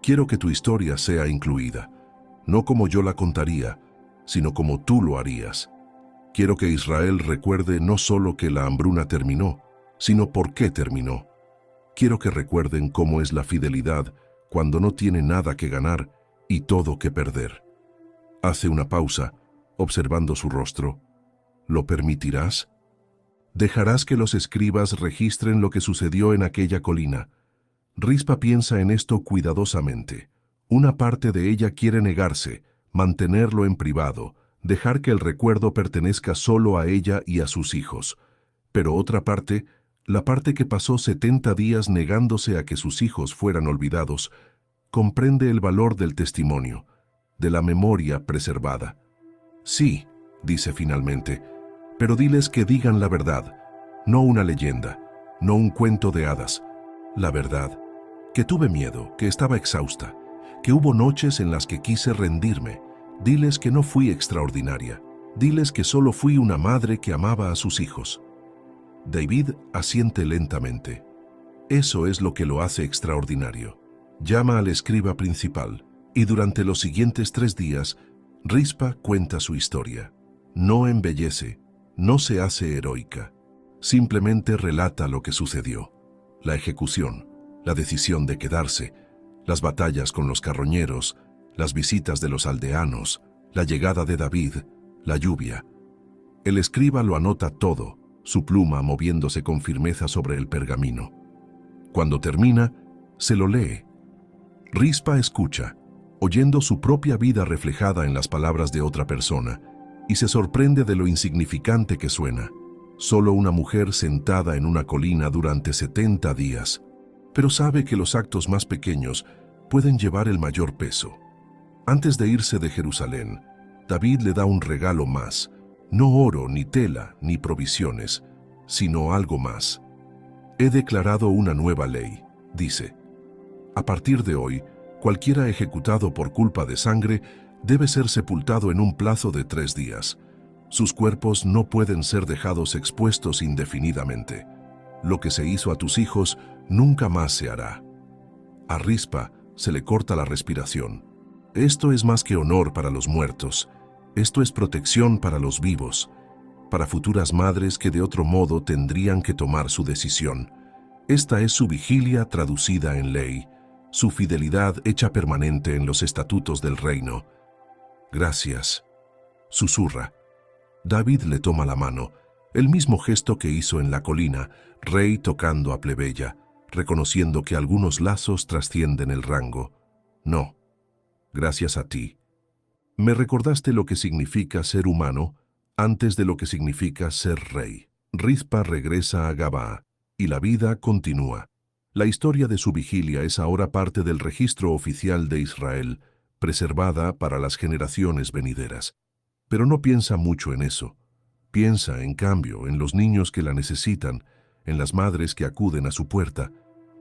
Quiero que tu historia sea incluida, no como yo la contaría, sino como tú lo harías. Quiero que Israel recuerde no solo que la hambruna terminó, sino por qué terminó. Quiero que recuerden cómo es la fidelidad cuando no tiene nada que ganar y todo que perder. Hace una pausa, observando su rostro. ¿Lo permitirás? ¿Dejarás que los escribas registren lo que sucedió en aquella colina? Rispa piensa en esto cuidadosamente. Una parte de ella quiere negarse, mantenerlo en privado, dejar que el recuerdo pertenezca solo a ella y a sus hijos. Pero otra parte, la parte que pasó 70 días negándose a que sus hijos fueran olvidados, comprende el valor del testimonio, de la memoria preservada. Sí, dice finalmente, pero diles que digan la verdad, no una leyenda, no un cuento de hadas, la verdad. Que tuve miedo, que estaba exhausta, que hubo noches en las que quise rendirme. Diles que no fui extraordinaria. Diles que solo fui una madre que amaba a sus hijos. David asiente lentamente. Eso es lo que lo hace extraordinario. Llama al escriba principal, y durante los siguientes 3 días, Rispa cuenta su historia. No embellece, no se hace heroica. Simplemente relata lo que sucedió. La ejecución, la decisión de quedarse, las batallas con los carroñeros, las visitas de los aldeanos, la llegada de David, la lluvia. El escriba lo anota todo, su pluma moviéndose con firmeza sobre el pergamino. Cuando termina, se lo lee. Rispa escucha, oyendo su propia vida reflejada en las palabras de otra persona, y se sorprende de lo insignificante que suena. Solo una mujer sentada en una colina durante 70 días, pero sabe que los actos más pequeños pueden llevar el mayor peso. Antes de irse de Jerusalén, David le da un regalo más, no oro, ni tela, ni provisiones, sino algo más. He declarado una nueva ley, dice. A partir de hoy, cualquiera ejecutado por culpa de sangre debe ser sepultado en un plazo de 3 días. Sus cuerpos no pueden ser dejados expuestos indefinidamente. Lo que se hizo a tus hijos nunca más se hará. A Rispa se le corta la respiración. Esto es más que honor para los muertos. Esto es protección para los vivos, para futuras madres que de otro modo tendrían que tomar su decisión. Esta es su vigilia traducida en ley, su fidelidad hecha permanente en los estatutos del reino. Gracias, susurra. David le toma la mano, el mismo gesto que hizo en la colina, rey tocando a plebeya, reconociendo que algunos lazos trascienden el rango. No, gracias a ti. Me recordaste lo que significa ser humano antes de lo que significa ser rey. Rispa regresa a Gabaa y la vida continúa. La historia de su vigilia es ahora parte del registro oficial de Israel, preservada para las generaciones venideras. Pero no piensa mucho en eso. Piensa, en cambio, en los niños que la necesitan, en las madres que acuden a su puerta,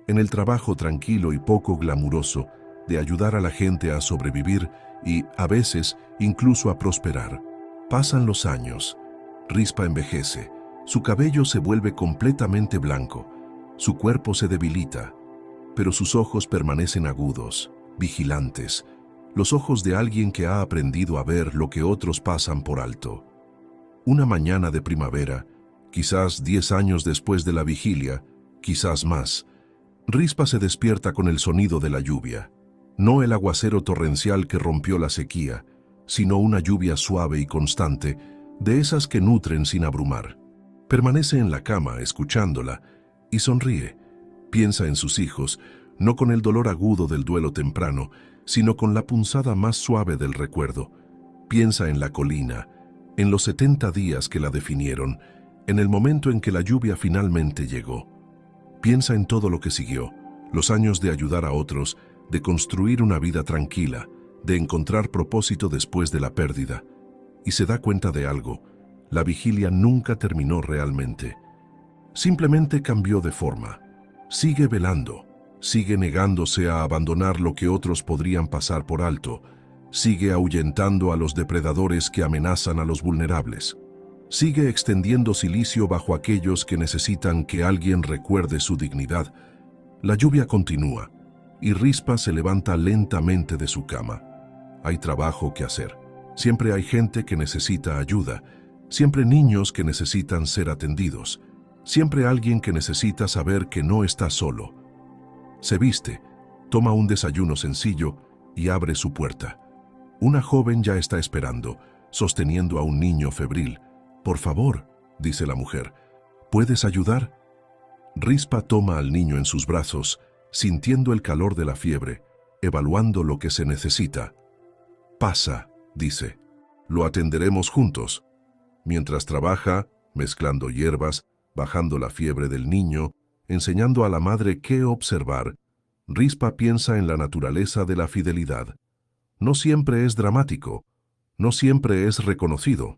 en el trabajo tranquilo y poco glamuroso de ayudar a la gente a sobrevivir y, a veces, incluso a prosperar. Pasan los años. Rispa envejece. Su cabello se vuelve completamente blanco. Su cuerpo se debilita, pero sus ojos permanecen agudos, vigilantes, los ojos de alguien que ha aprendido a ver lo que otros pasan por alto. Una mañana de primavera, Quizás 10 años después de la vigilia, quizás más, Rispa se despierta con el sonido de la lluvia. No el aguacero torrencial que rompió la sequía, sino una lluvia suave y constante, de esas que nutren sin abrumar. Permanece en la cama, escuchándola, y sonríe. Piensa en sus hijos, no con el dolor agudo del duelo temprano, sino con la punzada más suave del recuerdo. Piensa en la colina, en los 70 días que la definieron, en el momento en que la lluvia finalmente llegó. Piensa en todo lo que siguió, los años de ayudar a otros, de construir una vida tranquila, de encontrar propósito después de la pérdida. Y se da cuenta de algo: la vigilia nunca terminó realmente. Simplemente cambió de forma. Sigue velando, sigue negándose a abandonar lo que otros podrían pasar por alto, sigue ahuyentando a los depredadores que amenazan a los vulnerables. Sigue extendiendo silicio bajo aquellos que necesitan que alguien recuerde su dignidad. La lluvia continúa, y Rispa se levanta lentamente de su cama. Hay trabajo que hacer. Siempre hay gente que necesita ayuda, siempre niños que necesitan ser atendidos, siempre alguien que necesita saber que no está solo. Se viste, toma un desayuno sencillo y abre su puerta. Una joven ya está esperando, sosteniendo a un niño febril. «Por favor», dice la mujer, «¿puedes ayudar?». Rispa toma al niño en sus brazos, sintiendo el calor de la fiebre, evaluando lo que se necesita. «Pasa», dice, «lo atenderemos juntos». Mientras trabaja, mezclando hierbas, bajando la fiebre del niño, enseñando a la madre qué observar, Rispa piensa en la naturaleza de la fidelidad. No siempre es dramático, no siempre es reconocido.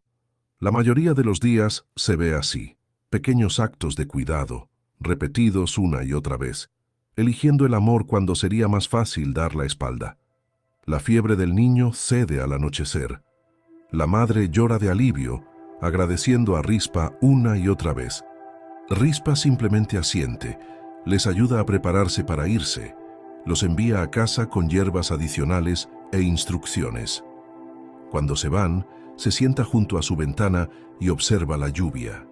La mayoría de los días se ve así, pequeños actos de cuidado, repetidos una y otra vez, eligiendo el amor cuando sería más fácil dar la espalda. La fiebre del niño cede al anochecer. La madre llora de alivio, agradeciendo a Rispa una y otra vez. Rispa simplemente asiente, les ayuda a prepararse para irse, los envía a casa con hierbas adicionales e instrucciones. Cuando se van, se sienta junto a su ventana y observa la lluvia.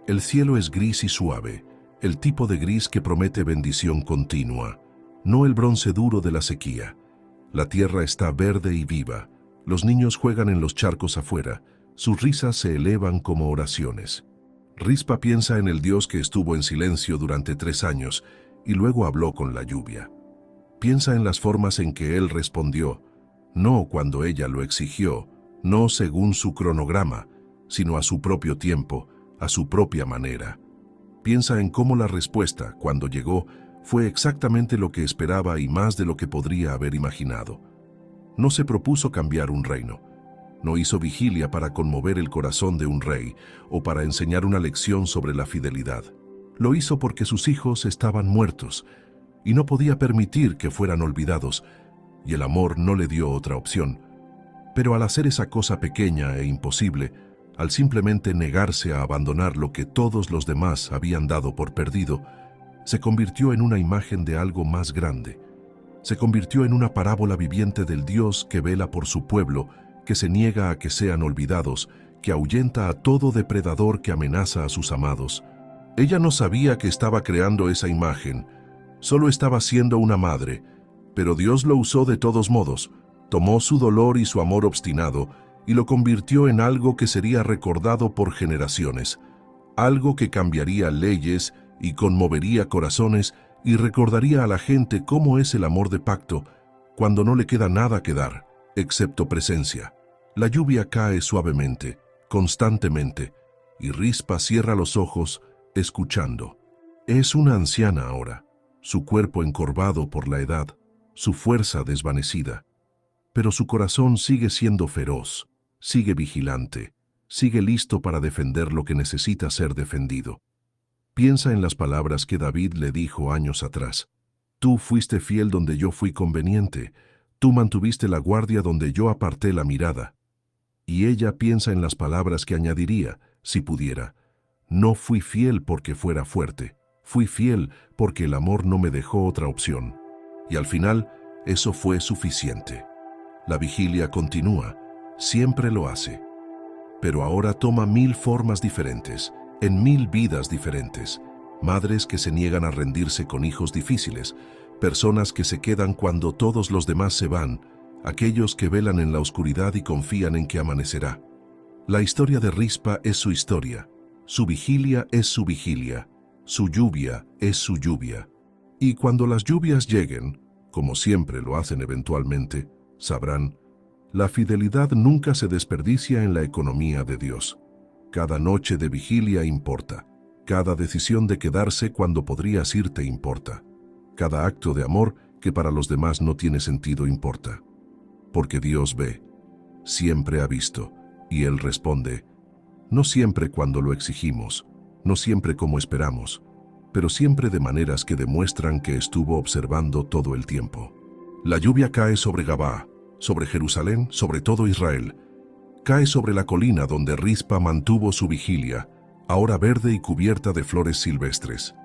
El cielo es gris y suave, el tipo de gris que promete bendición continua, no el bronce duro de la sequía. La tierra está verde y viva, los niños juegan en los charcos afuera, sus risas se elevan como oraciones. Rispa piensa en el Dios que estuvo en silencio durante 3 años y luego habló con la lluvia. Piensa en las formas en que Él respondió, no cuando ella lo exigió, no según su cronograma, sino a su propio tiempo, a su propia manera. Piensa en cómo la respuesta, cuando llegó, fue exactamente lo que esperaba y más de lo que podría haber imaginado. No se propuso cambiar un reino. No hizo vigilia para conmover el corazón de un rey o para enseñar una lección sobre la fidelidad. Lo hizo porque sus hijos estaban muertos y no podía permitir que fueran olvidados, y el amor no le dio otra opción. Pero al hacer esa cosa pequeña e imposible, al simplemente negarse a abandonar lo que todos los demás habían dado por perdido, se convirtió en una imagen de algo más grande. Se convirtió en una parábola viviente del Dios que vela por su pueblo, que se niega a que sean olvidados, que ahuyenta a todo depredador que amenaza a sus amados. Ella no sabía que estaba creando esa imagen, solo estaba siendo una madre, pero Dios lo usó de todos modos. Tomó su dolor y su amor obstinado y lo convirtió en algo que sería recordado por generaciones, algo que cambiaría leyes y conmovería corazones y recordaría a la gente cómo es el amor de pacto cuando no le queda nada que dar, excepto presencia. La lluvia cae suavemente, constantemente, y Rispa cierra los ojos, escuchando. Es una anciana ahora, su cuerpo encorvado por la edad, su fuerza desvanecida. Pero su corazón sigue siendo feroz, sigue vigilante, sigue listo para defender lo que necesita ser defendido. Piensa en las palabras que David le dijo años atrás. Tú fuiste fiel donde yo fui conveniente, tú mantuviste la guardia donde yo aparté la mirada. Y ella piensa en las palabras que añadiría, si pudiera. No fui fiel porque fuera fuerte, fui fiel porque el amor no me dejó otra opción. Y al final, eso fue suficiente. La vigilia continúa, siempre lo hace. Pero ahora toma 1000 formas diferentes, en 1000 vidas diferentes, madres que se niegan a rendirse con hijos difíciles, personas que se quedan cuando todos los demás se van, aquellos que velan en la oscuridad y confían en que amanecerá. La historia de Rispa es su historia, su vigilia es su vigilia, su lluvia es su lluvia. Y cuando las lluvias lleguen, como siempre lo hacen eventualmente, sabrán, la fidelidad nunca se desperdicia en la economía de Dios. Cada noche de vigilia importa. Cada decisión de quedarse cuando podrías irte importa. Cada acto de amor que para los demás no tiene sentido importa. Porque Dios ve, siempre ha visto, y Él responde, no siempre cuando lo exigimos, no siempre como esperamos, pero siempre de maneras que demuestran que estuvo observando todo el tiempo. La lluvia cae sobre Gabá, sobre Jerusalén, sobre todo Israel. Cae sobre la colina donde Rispa mantuvo su vigilia, ahora verde y cubierta de flores silvestres.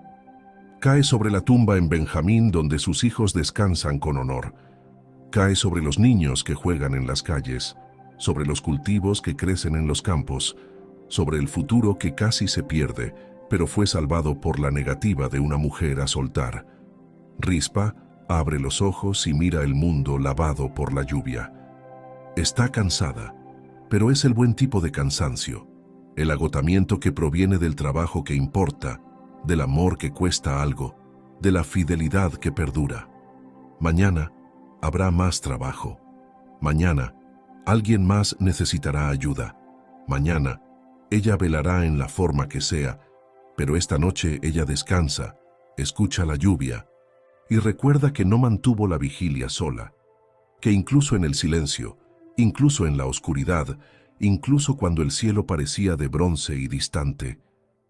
Cae sobre la tumba en Benjamín donde sus hijos descansan con honor. Cae sobre los niños que juegan en las calles, sobre los cultivos que crecen en los campos, sobre el futuro que casi se pierde, pero fue salvado por la negativa de una mujer a soltar. Rispa abre los ojos y mira el mundo lavado por la lluvia. Está cansada, pero es el buen tipo de cansancio, el agotamiento que proviene del trabajo que importa, del amor que cuesta algo, de la fidelidad que perdura. Mañana habrá más trabajo. Mañana alguien más necesitará ayuda. Mañana ella velará en la forma que sea, pero esta noche ella descansa, escucha la lluvia y recuerda que no mantuvo la vigilia sola, que incluso en el silencio, incluso en la oscuridad, incluso cuando el cielo parecía de bronce y distante,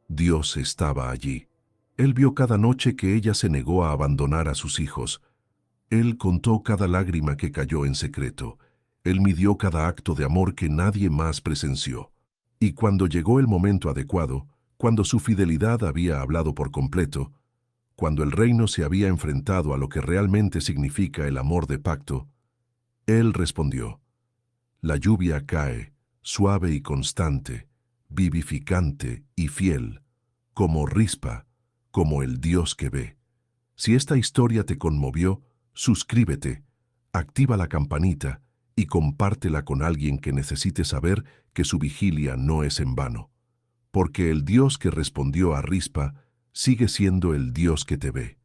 Dios estaba allí. Él vio cada noche que ella se negó a abandonar a sus hijos. Él contó cada lágrima que cayó en secreto. Él midió cada acto de amor que nadie más presenció. Y cuando llegó el momento adecuado, cuando su fidelidad había hablado por completo, cuando el reino se había enfrentado a lo que realmente significa el amor de pacto, Él respondió. La lluvia cae, suave y constante, vivificante y fiel, como Rispa, como el Dios que ve. Si esta historia te conmovió, suscríbete, activa la campanita y compártela con alguien que necesite saber que su vigilia no es en vano. Porque el Dios que respondió a Rispa sigue siendo el Dios que te ve.